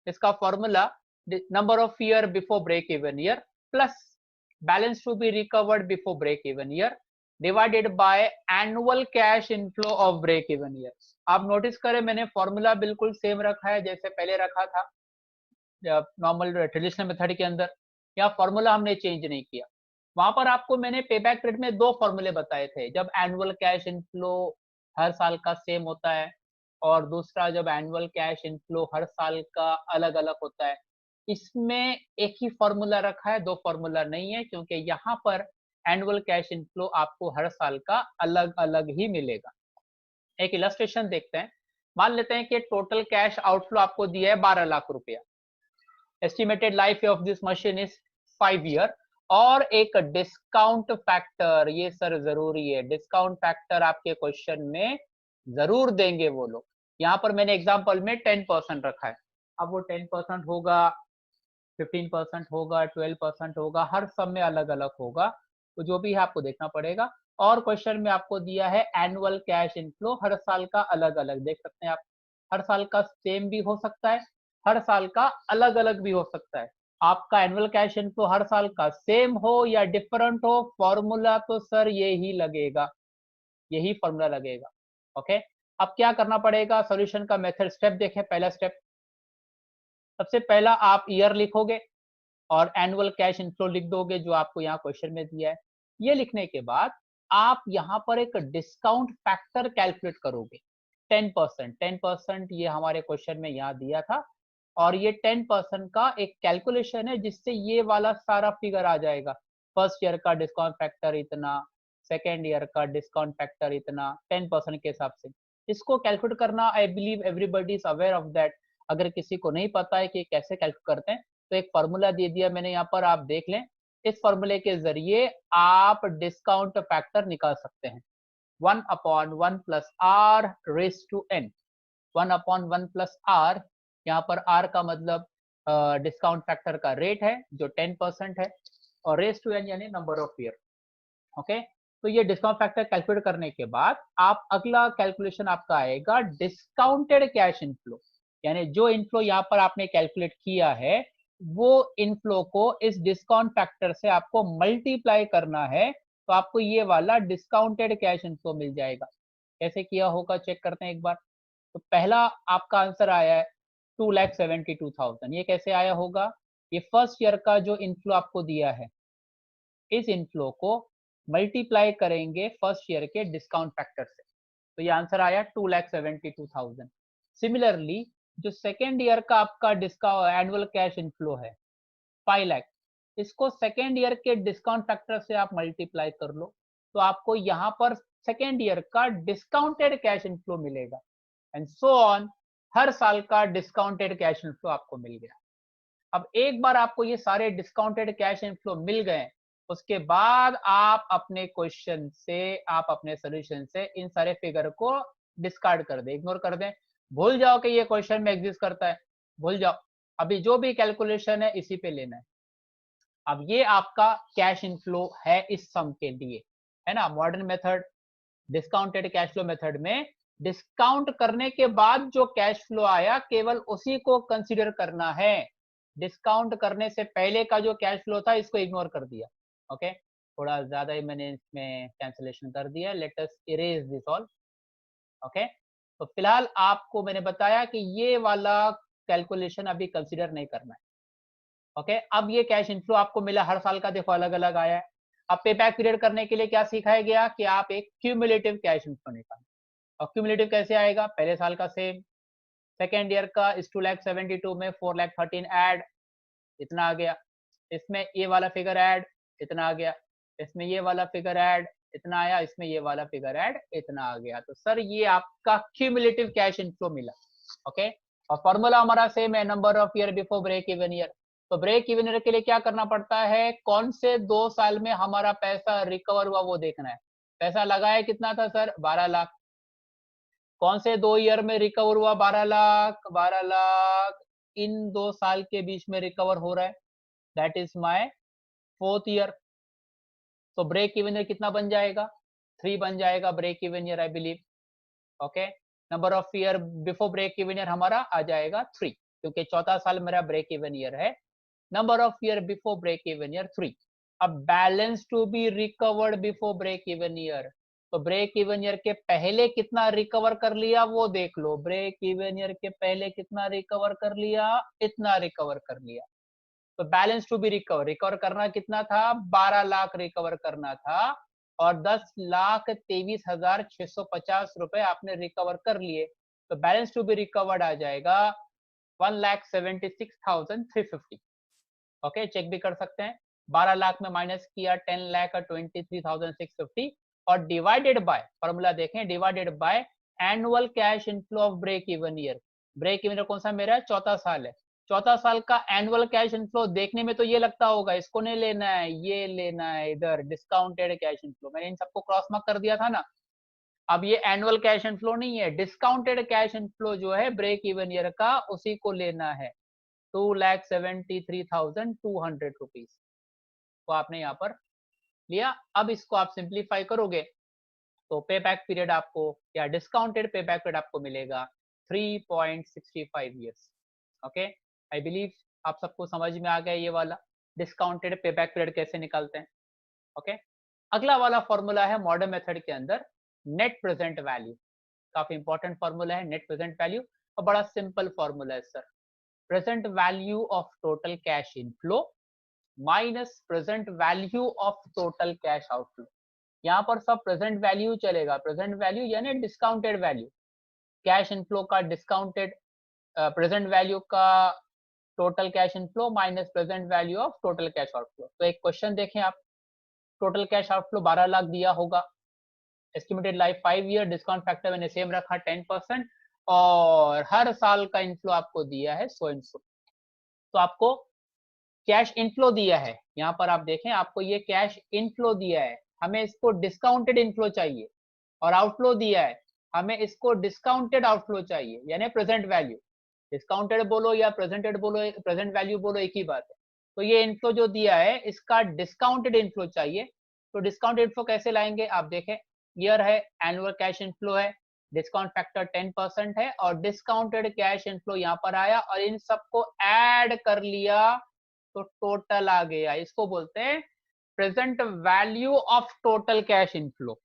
A: इसका formula number of year before break even year plus balance to be recovered before break even year divided by annual cash inflow of break even year. आप नोटिस करें, मैंने फॉर्मूला बिल्कुल सेम रखा है जैसे पहले रखा था नॉर्मल ट्रेडिशनल मेथड के अंदर। या फॉर्मूला हमने चेंज नहीं किया। वहां पर आपको मैंने पे बैक पीरियड में 2 फॉर्मूले बताए थे, जब एनुअल कैश इनफ्लो हर साल का सेम होता है, और दूसरा जब एनुअल कैश इनफ्लो हर साल का अलग अलग होता है। इसमें एक ही फॉर्मूला रखा है, 2 फॉर्मूला नहीं है, क्योंकि यहाँ पर एनुअल कैश इनफ्लो आपको हर साल का अलग अलग ही मिलेगा। एक इलस्ट्रेशन देखते हैं। मान लेते हैं कि टोटल कैश आउटफ्लो आपको दिया है 12 लाख रुपया। Estimated life of this machine is 5 year, और एक डिस्काउंट फैक्टर, ये सर जरूरी है, डिस्काउंट फैक्टर आपके क्वेश्चन में जरूर देंगे वो लोग। यहाँ पर मैंने एग्जांपल में 10% रखा है। अब वो 10% होगा, 15% होगा, 12% होगा, हर सब में अलग अलग होगा। तो जो भी है आपको देखना पड़ेगा। और क्वेश्चन में आपको दिया है एनुअल कैश इनफ्लो हर साल का अलग अलग, देख सकते हैं आप। हर साल का सेम भी हो सकता है, हर साल का अलग अलग भी हो सकता है। आपका एनुअल कैश इनफ्लो हर साल का सेम हो या डिफरेंट हो, फॉर्मूला तो सर यही लगेगा, यही फॉर्मूला लगेगा। ओके, अब क्या करना पड़ेगा, सॉल्यूशन का मेथड स्टेप देखें। पहला स्टेप, सबसे पहला आप ईयर लिखोगे और एनुअल कैश इनफ्लो लिख दोगे जो आपको यहाँ क्वेश्चन में दिया है। ये लिखने के बाद आप यहाँ पर एक डिस्काउंट फैक्टर कैलकुलेट करोगे, 10%। 10% ये हमारे क्वेश्चन में यहाँ दिया था, और ये 10% का एक कैलकुलेशन है जिससे ये वाला सारा फिगर आ जाएगा। फर्स्ट ईयर का डिस्काउंट फैक्टर इतना, सेकेंड ईयर का डिस्काउंट फैक्टर इतना, 10% के हिसाब से इसको कैलकुलेट करना। I believe everybody is aware of that. अगर किसी को नहीं पता है कि कैसे कैलकुलेट करते हैं, तो एक फॉर्मूला दे दिया मैंने यहाँ पर, आप देख लें। इस फॉर्मूले के जरिए आप डिस्काउंट फैक्टर निकाल सकते हैं 1/1 plus R raise to N. 1/1 plus R, यहाँ पर आर का मतलब डिस्काउंट फैक्टर का रेट है जो 10% है, और रेस टू एन यानी नंबर ऑफ ईयर। ओके, तो ये डिस्काउंट फैक्टर कैलकुलेट करने के बाद आप अगला कैलकुलेशन आपका आएगा डिस्काउंटेड कैश इनफ्लो, यानी जो इनफ्लो यहाँ पर आपने कैलकुलेट किया है वो इनफ्लो को इस डिस्काउंट फैक्टर से आपको मल्टीप्लाई करना है, तो आपको ये वाला डिस्काउंटेड कैश इनफ्लो मिल जाएगा। कैसे किया होगा चेक करते हैं एक बार। तो पहला आपका आंसर आया है 2,72,000। ये कैसे आया होगा? ये फर्स्ट ईयर का जो इनफ्लो आपको दिया है, इस इनफ्लो को मल्टीप्लाई करेंगे फर्स्ट ईयर के डिस्काउंट फैक्टर से, तो ये आंसर आया 2,72,000। सिमिलरली जो सेकेंड ईयर का आपका डिस्काउंट एनुअल कैश इनफ्लो है 5 लाख, इसको सेकेंड ईयर के डिस्काउंट फैक्टर से आप मल्टीप्लाई कर लो, तो आपको यहाँ पर सेकेंड ईयर का डिस्काउंटेड कैश इनफ्लो मिलेगा, एंड सो ऑन, हर साल का डिस्काउंटेड कैश इनफ्लो आपको मिल गया। अब एक बार आपको ये सारे डिस्काउंटेड कैश इनफ्लो मिल गए, उसके बाद आप अपने क्वेश्चन से, आप अपने सोल्यूशन से इन सारे फिगर को डिस्कार्ड कर दें, इग्नोर कर दें, भूल जाओ कि ये क्वेश्चन में एग्जिस्ट करता है, भूल जाओ। अभी जो भी कैलकुलेशन है इसी पे लेना है। अब ये आपका कैश इनफ्लो है इस सम के लिए, है ना। Modern method discounted cash flow method में डिस्काउंट करने के बाद जो कैश फ्लो आया केवल उसी को कंसीडर करना है, डिस्काउंट करने से पहले का जो कैश फ्लो था इसको इग्नोर कर दिया। ओके, थोड़ा ज्यादा ही मैंने इसमें कैंसिलेशन कर दिया, let us erase this all. Okay, तो फिलहाल आपको मैंने बताया कि ये वाला कैलकुलेशन अभी कंसीडर नहीं करना है। ओके, अब ये कैश इनफ्लो आपको मिला, हर साल का देखो अलग अलग आया है। अब पे बैक पीरियड करने के लिए क्या सिखाया गया कि आप एक क्यूमुलेटिव कैश इनफ्लो निकालें। और क्यूमुलेटिव कैसे आएगा? पहले साल का सेम, सेकेंड ईयर का इस 2,72 में 4,13 ऐड, इतना आ गया, इसमें ये वाला फिगर ऐड, इतना आ गया, इसमें ये वाला फिगर ऐड, इतना आया, इसमें ये वाला फिगर ऐड, इतना आ गया। तो सर ये आपका क्यूमुलेटिव कैश इनफ्लो मिला। ओके, और फॉर्मूला हमारा सेम है, number of year before break even year. तो ब्रेक इवन ईयर के लिए क्या करना पड़ता है? कौन से 2 साल में हमारा पैसा रिकवर हुआ वो देखना है। पैसा लगाया कितना था सर? 12 लाख। कौन से 2 ईयर में रिकवर हुआ 12 लाख? 12 लाख इन 2 साल के बीच में रिकवर हो रहा है, that is my fourth year. तो ब्रेक इवन ईयर कितना बन जाएगा? 3 बन जाएगा break even year, I believe. Okay, number of year before break even year हमारा आ जाएगा 3, क्योंकि चौथा साल मेरा ब्रेक इवन ईयर है। Number of year before break even year 3। अब balance to be recovered before break even year, तो ब्रेक इवन ईयर के पहले कितना रिकवर कर लिया वो देख लो। ब्रेक इवन ईयर के पहले कितना रिकवर कर लिया? इतना रिकवर कर लिया। तो balance to be recover, recover करना कितना था? 12 लाख रिकवर करना था, और 10,23,650 रुपए आपने रिकवर कर लिए, तो बैलेंस टू बी रिकवर्ड आ जाएगा 1,76,350। ओके, चेक भी कर सकते हैं, 12 लाख में माइनस किया 10,23,650 और डिवाइडेड बाय, फॉर्मूला देखें, divided by annual cash inflow of break even year. Break even year कौन सा मेरा है? चौथा साल है। चौथा साल का एनुअल कैश इनफ्लो देखने में तो ये लगता होगा इसको नहीं लेना है, ये लेना है इधर डिस्काउंटेड कैश इनफ्लो, मैंने इन सबको क्रॉस मार्क कर दिया था ना। अब ये एनुअल कैश इनफ्लो नहीं है, डिस्काउंटेड कैश इनफ्लो जो है ब्रेक इवन ईयर का, उसी को लेना है, 2,73,200 रुपीज को आपने यहाँ पर लिया। अब इसको आप सिंप्लीफाई करोगे तो पे बैक पीरियड आपको, या डिस्काउंटेड पे बैक पीरियड आपको मिलेगा 3.65 ईयर्स। ओके, आई बिलीव आप सबको समझ में आ गया ये वाला डिस्काउंटेड पे बैक पीरियड कैसे निकालते हैं। ओके, अगला वाला फॉर्मूला है मॉडर्न मेथड के अंदर नेट प्रेजेंट वैल्यू। काफी इंपॉर्टेंट फॉर्मूला है नेट प्रेजेंट वैल्यू, और बड़ा सिंपल फॉर्मूला है sir. Present value of total cash inflow minus present value of total cash outflow. यहाँ पर सब प्रेजेंट वैल्यू चलेगा, प्रेजेंट वैल्यू यानी डिस्काउंटेड वैल्यू, कैश इनफ्लो का डिस्काउंटेड प्रेजेंट वैल्यू का total cash inflow minus present value of total cash outflow. तो एक क्वेश्चन देखें आप, टोटल कैश आउटफ्लो 12 लाख दिया होगा, estimated life 5 year, discount factor मैंने सेम रखा 10%, और हर साल का इनफ्लो आपको दिया है 100 इनफ्लो। तो आपको कैश इनफ्लो दिया है, यहाँ पर आप देखें आपको ये कैश इनफ्लो दिया है, हमें इसको डिस्काउंटेड इनफ्लो चाहिए, और आउटफ्लो दिया है, हमें इसको डिस्काउंटेड आउटफ्लो चाहिए, यानी प्रेजेंट वैल्यू। डिस्काउंटेड बोलो या प्रेजेंटेड बोलो, प्रेजेंट वैल्यू बोलो, एक ही बात है। तो ये इनफ्लो जो दिया है इसका डिस्काउंटेड इनफ्लो चाहिए। तो डिस्काउंटेड इनफ्लो कैसे लाएंगे, आप देखें ईयर है, एनुअल कैश इनफ्लो है, डिस्काउंट फैक्टर 10% है, और डिस्काउंटेड कैश इनफ्लो यहाँ पर आया, और इन सबको ऐड कर लिया तो टोटल आ गया। इसको बोलते हैं present value of total cash inflow.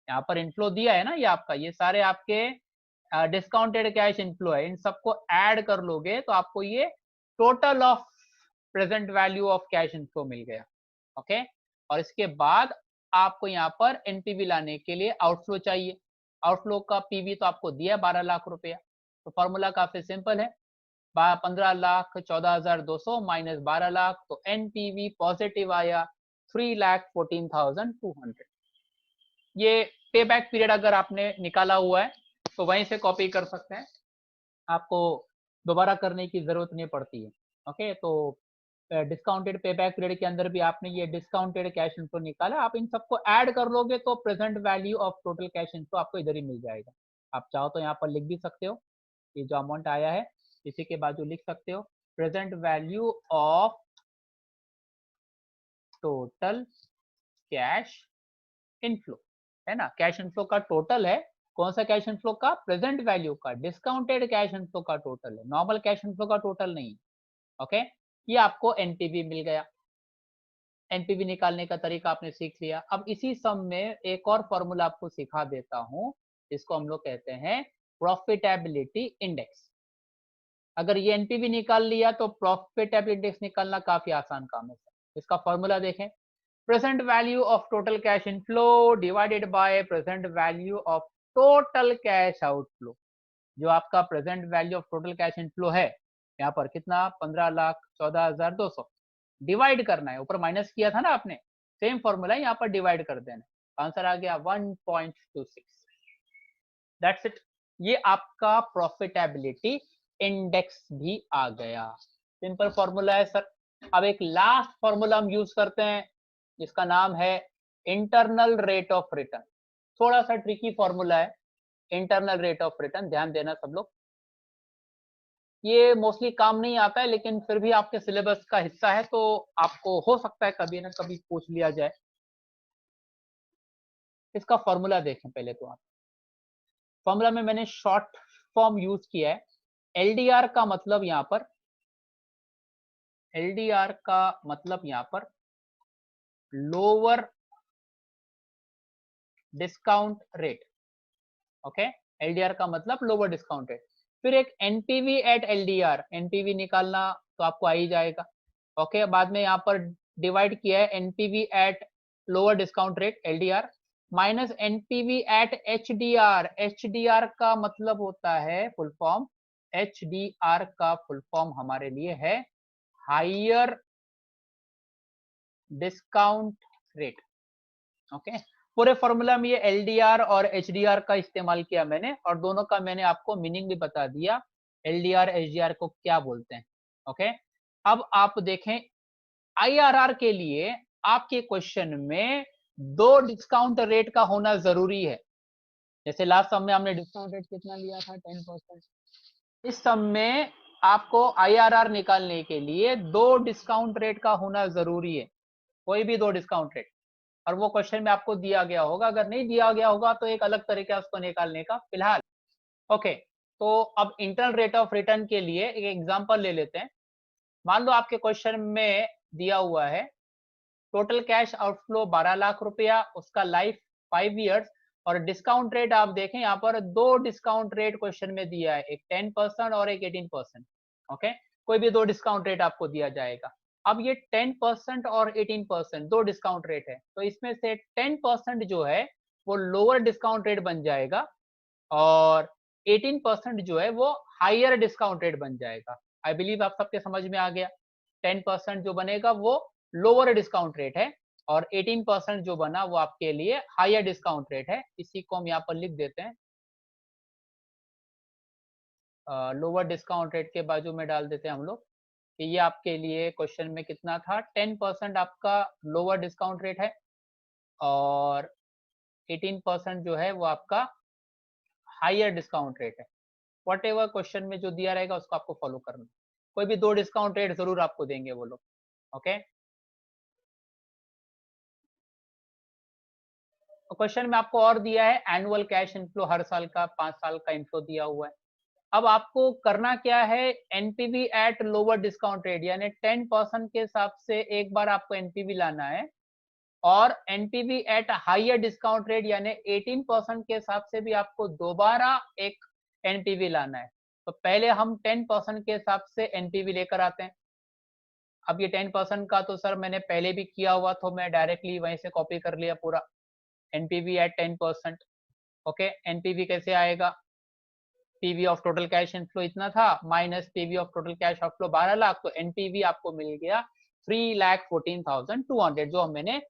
A: यहाँ पर इनफ्लो दिया है ना, ये आपका, ये सारे आपके डिस्काउंटेड कैश इनफ्लो है, इन सबको ऐड कर लोगे तो आपको ये total of present value of cash inflow मिल गया। ओके, और इसके बाद आपको यहाँ पर एनपीवी लाने के लिए आउटफ्लो चाहिए। आउटफ्लो का पीवी तो आपको दिया 12 लाख रुपया, तो फॉर्मूला काफी सिंपल है, 15,14,200 माइनस 12 लाख, तो एनपीवी पॉजिटिव आया 3,14,200। ये पे बैक पीरियड अगर आपने निकाला हुआ है तो वहीं से कॉपी कर सकते हैं, आपको दोबारा करने की जरूरत नहीं पड़ती है। ओके, तो डिस्काउंटेड पे बैक पीरियड के अंदर भी आपने ये डिस्काउंटेड कैश इनफ्लो निकाला, आप इन सबको ऐड कर लोगे तो present value of total cash inflow आपको इधर ही मिल जाएगा। आप चाहो तो यहाँ पर लिख भी सकते हो, ये जो अमाउंट आया है इसी के बाजू लिख सकते हो, present value of total cash inflow, है ना। कैश इनफ्लो का टोटल है, कौन सा कैश इनफ्लो का, प्रेजेंट वैल्यू का, डिस्काउंटेड कैश इनफ्लो का टोटल है, नॉर्मल कैश इनफ्लो का टोटल नहीं। ओके, ये आपको एनपीवी मिल गया। एनपीवी निकालने का तरीका आपने सीख लिया। अब इसी सम में एक और फॉर्मूला आपको सिखा देता हूं, इसको हम लोग कहते हैं प्रॉफिटेबिलिटी इंडेक्स। अगर ये एनपीवी निकाल लिया तो प्रॉफिटेबिलिटी इंडेक्स निकालना काफी आसान काम है। इसका फॉर्मूला देखें, present value of total cash inflow divided by present value of total cash outflow. जो आपका present value of total cash inflow है, यहाँ पर कितना, 15,14,200 डिवाइड करना है, ऊपर माइनस किया था ना आपने, सेम फॉर्मूला यहाँ पर डिवाइड कर देना, आंसर आ गया 1.26। दैट्स इट, ये आपका प्रॉफिटेबिलिटी इंडेक्स भी आ गया। सिंपल फॉर्मूला है सर। अब एक लास्ट फॉर्मूला हम यूज करते हैं जिसका नाम है इंटरनल रेट ऑफ रिटर्न। थोड़ा सा ट्रिकी फॉर्मूला है इंटरनल रेट ऑफ रिटर्न, ध्यान देना सब लोग। ये मोस्टली काम नहीं आता है लेकिन फिर भी आपके सिलेबस का हिस्सा है, तो आपको हो सकता है कभी ना कभी पूछ लिया जाए। इसका फॉर्मूला देखें पहले तो आप, फॉर्मूला में मैंने शॉर्ट फॉर्म यूज किया है। एलडीआर का मतलब यहाँ पर, एलडीआर का मतलब यहाँ पर lower discount rate. Okay, LDR का मतलब लोअर डिस्काउंट रेट। फिर एक एनपीवी एट एलडीआर, एनपीवी निकालना तो आपको आ ही जाएगा। ओके, बाद में यहाँ पर डिवाइड किया है NPV at lower discount rate LDR minus NPV at HDR. HDR का मतलब होता है फुल फॉर्म, एचडीआर का फुल फॉर्म हमारे लिए है हायर डिस्काउंट रेट। ओके, पूरे फॉर्मूला में ये एलडीआर और एचडीआर का इस्तेमाल किया मैंने, और दोनों का मैंने आपको मीनिंग भी बता दिया, एलडीआर एचडीआर को क्या बोलते हैं। ओके, अब आप देखें आईआरआर के लिए आपके क्वेश्चन में दो डिस्काउंट रेट का होना जरूरी है। जैसे लास्ट सम में हमने डिस्काउंट रेट कितना लिया था, 10%। इस सम में आपको आईआरआर निकालने के लिए दो डिस्काउंट रेट का होना जरूरी है, कोई भी दो डिस्काउंट रेट, और वो क्वेश्चन में आपको दिया गया होगा। अगर नहीं दिया गया होगा तो एक अलग तरीका है उसको निकालने का फिलहाल। ओके, तो अब इंटरनल रेट ऑफ रिटर्न के लिए एक एग्जांपल ले लेते हैं। मान लो आपके क्वेश्चन में दिया हुआ है टोटल कैश आउटफ्लो 12 लाख रुपया, उसका लाइफ 5 इयर्स, और डिस्काउंट रेट आप देखें यहाँ पर दो डिस्काउंट रेट क्वेश्चन में दिया है, एक 10% और एक 18%। ओके, कोई भी दो डिस्काउंट रेट आपको दिया जाएगा। अब ये 10% और 18% दो डिस्काउंट रेट है, तो इसमें से 10% जो है वो लोअर डिस्काउंट रेट बन जाएगा, और 18% जो है वो हायर डिस्काउंट रेट बन जाएगा। आई बिलीव आप सबके समझ में आ गया। 10% जो बनेगा वो लोअर डिस्काउंट रेट है, और 18% जो बना वो आपके लिए हायर डिस्काउंट रेट है। इसी को हम यहाँ पर लिख देते हैं, लोअर डिस्काउंट रेट के बाजू में डाल देते हैं हम लोग कि ये आपके लिए क्वेश्चन में कितना था, 10% आपका लोअर डिस्काउंट रेट है और 18% जो है वो आपका हायर डिस्काउंट रेट है। वट एवर क्वेश्चन में जो दिया रहेगा उसको आपको फॉलो करना। कोई भी 2 डिस्काउंट रेट जरूर आपको देंगे वो लोग। ओके, तो क्वेश्चन में आपको और दिया है एनुअल कैश इनफ्लो, हर साल का 5 साल का इनफ्लो दिया हुआ है। अब आपको करना क्या है, NPV at lower discount rate यानी 10% के हिसाब से एक बार आपको एनपीवी लाना है और NPV at higher discount rate यानी 18% के हिसाब से भी आपको दोबारा एक एनपीवी लाना है। तो पहले हम 10% के हिसाब से एनपीवी लेकर आते हैं। अब ये 10% का तो सर मैंने पहले भी किया हुआ, तो मैं डायरेक्टली वहीं से कॉपी कर लिया पूरा। NPV eight 10%। ओके, एनपीवी कैसे आएगा, PV of total cash inflow इतना था minus PV of total cash outflow 12 lakh, तो एनपीवी आपको मिल गया 3,14,200, जो मैंने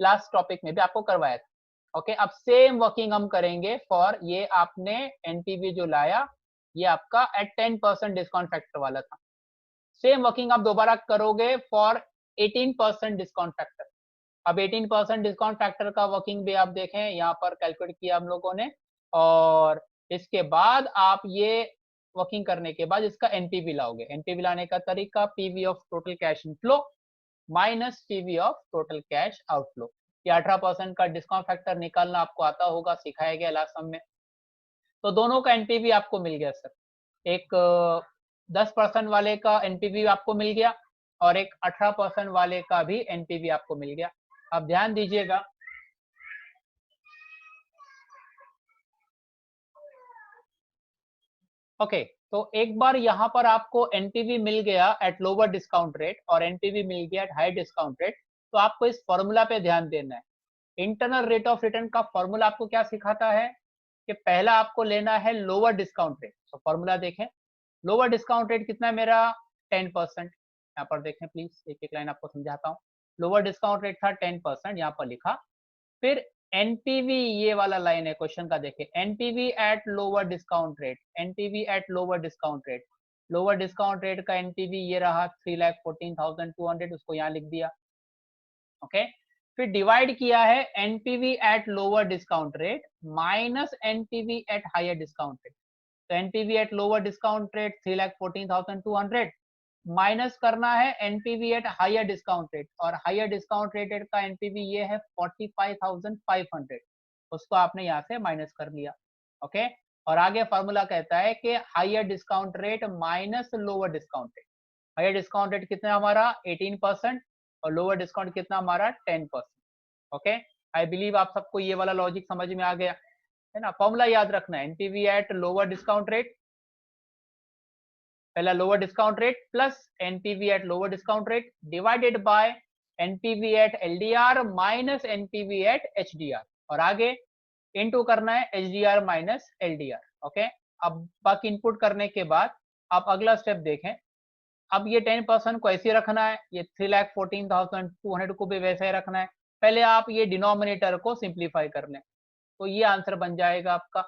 A: लास्ट टॉपिक में भी आपको करवाया था। ओके, अब सेम वर्किंग हम करेंगे फॉर ये आपने एनपीवी जो लाया ये आपका एट 10% डिस्काउंट फैक्टर वाला था। सेम वर्किंग आप दोबारा करोगे फॉर 18% डिस्काउंट फैक्टर। अब 18% डिस्काउंट फैक्टर का वर्किंग भी आप देखें, यहाँ पर कैलकुलेट किया हम लोगों ने, और इसके बाद आप ये वर्किंग करने के बाद इसका एनपीवी लाओगे। एनपीवी लाने का तरीका, PV of total cash inflow minus PV of total cash outflow. ये 18% का डिस्काउंट फैक्टर निकालना आपको आता होगा, सिखाया गया लास्ट सम में। तो दोनों का एनपीवी आपको मिल गया सर, एक 10% वाले का एनपीवी आपको मिल गया और एक 18% वाले का भी एनपीवी आपको मिल गया। अब ध्यान दीजिएगा, ओके, तो एक बार यहाँ पर आपको एनपीवी मिल गया एट लोअर डिस्काउंट रेट और एनपीवी मिल गया एट हाई डिस्काउंट रेट, तो आपको इस फॉर्मूला पे ध्यान देना है। इंटरनल रेट ऑफ रिटर्न का फॉर्मूला आपको क्या सिखाता है कि पहला आपको लेना है लोअर डिस्काउंट रेट। तो फॉर्मूला देखें, लोअर डिस्काउंट रेट कितना है मेरा, 10%। यहाँ पर देखें प्लीज, एक एक लाइन आपको समझाता हूँ। लोअर डिस्काउंट रेट था 10%, यहाँ पर लिखा। फिर एनपीवी, ये वाला लाइन है क्वेश्चन का, देखिए NPV at lower discount rate, NPV at lower discount rate, lower discount rate का एनपीवी ये रहा 3,14,200, उसको यहाँ लिख दिया। ओके, फिर डिवाइड किया है NPV at lower discount rate minus NPV at higher discount rate. तो NPV at lower discount rate 3,14,200 minus करना है NPV at higher discount rate, और हायर डिस्काउंट रेट का एनपीवी ये है 45,500, उसको आपने यहाँ से माइनस कर लिया। ओके, और आगे फॉर्मूला कहता है कि higher discount rate minus lower discount rate. Higher discount rate कितना हमारा 18% और लोअर डिस्काउंट कितना हमारा 10%। ओके, आई बिलीव आप सबको ये वाला लॉजिक समझ में आ गया है ना। फॉर्मूला याद रखना है, NPV at lower discount rate, पहला lower discount rate plus NPV at lower discount rate divided by NPV at LDR minus NPV at HDR, और आगे इनटू करना है एचडीआर माइनस एलडीआर। ओके, अब बाकी इनपुट करने के बाद आप अगला स्टेप देखें। अब ये 10% को ऐसे रखना है, ये 3,14,200 को भी वैसे ही रखना है। पहले आप ये डिनोमिनेटर को सिंप्लीफाई कर लें, तो ये आंसर बन जाएगा आपका,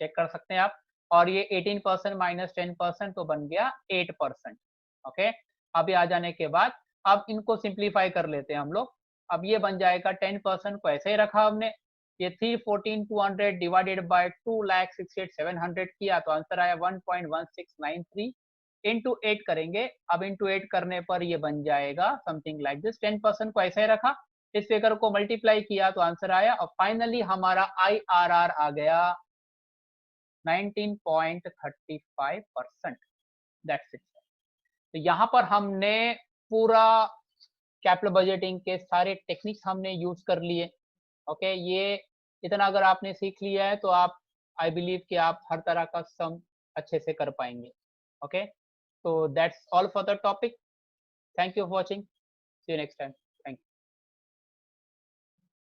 A: चेक कर सकते हैं आप। और ये 18% माइनस 10% तो बन गया 8%। ओके, अभी आ जाने के बाद अब इनको सिंप्लीफाई कर लेते हैं हम लोग। अब ये बन जाएगा 10% को ऐसे ही रखा हमने, ये 3,14,200 डिवाइडेड बाय 2,68,700 किया, तो आंसर आया 1.1693 इंटू 8 करेंगे। अब इंटू 8 करने पर ये बन जाएगा समथिंग लाइक दिस। 10% को ऐसे ही रखा, इस फिगर को मल्टीप्लाई किया तो आंसर आया, और फाइनली हमारा IRR आ गया 19.35%। That's it. तो यहाँ पर हमने पूरा कैपिटल बजटिंग के सारे टेक्निक्स हमने यूज कर लिए। ओके, ये इतना अगर आपने सीख लिया है तो आप, आई बिलीव कि आप हर तरह का सम अच्छे से कर पाएंगे। ओके, तो that's all for the topic. Thank you for watching, see you next time.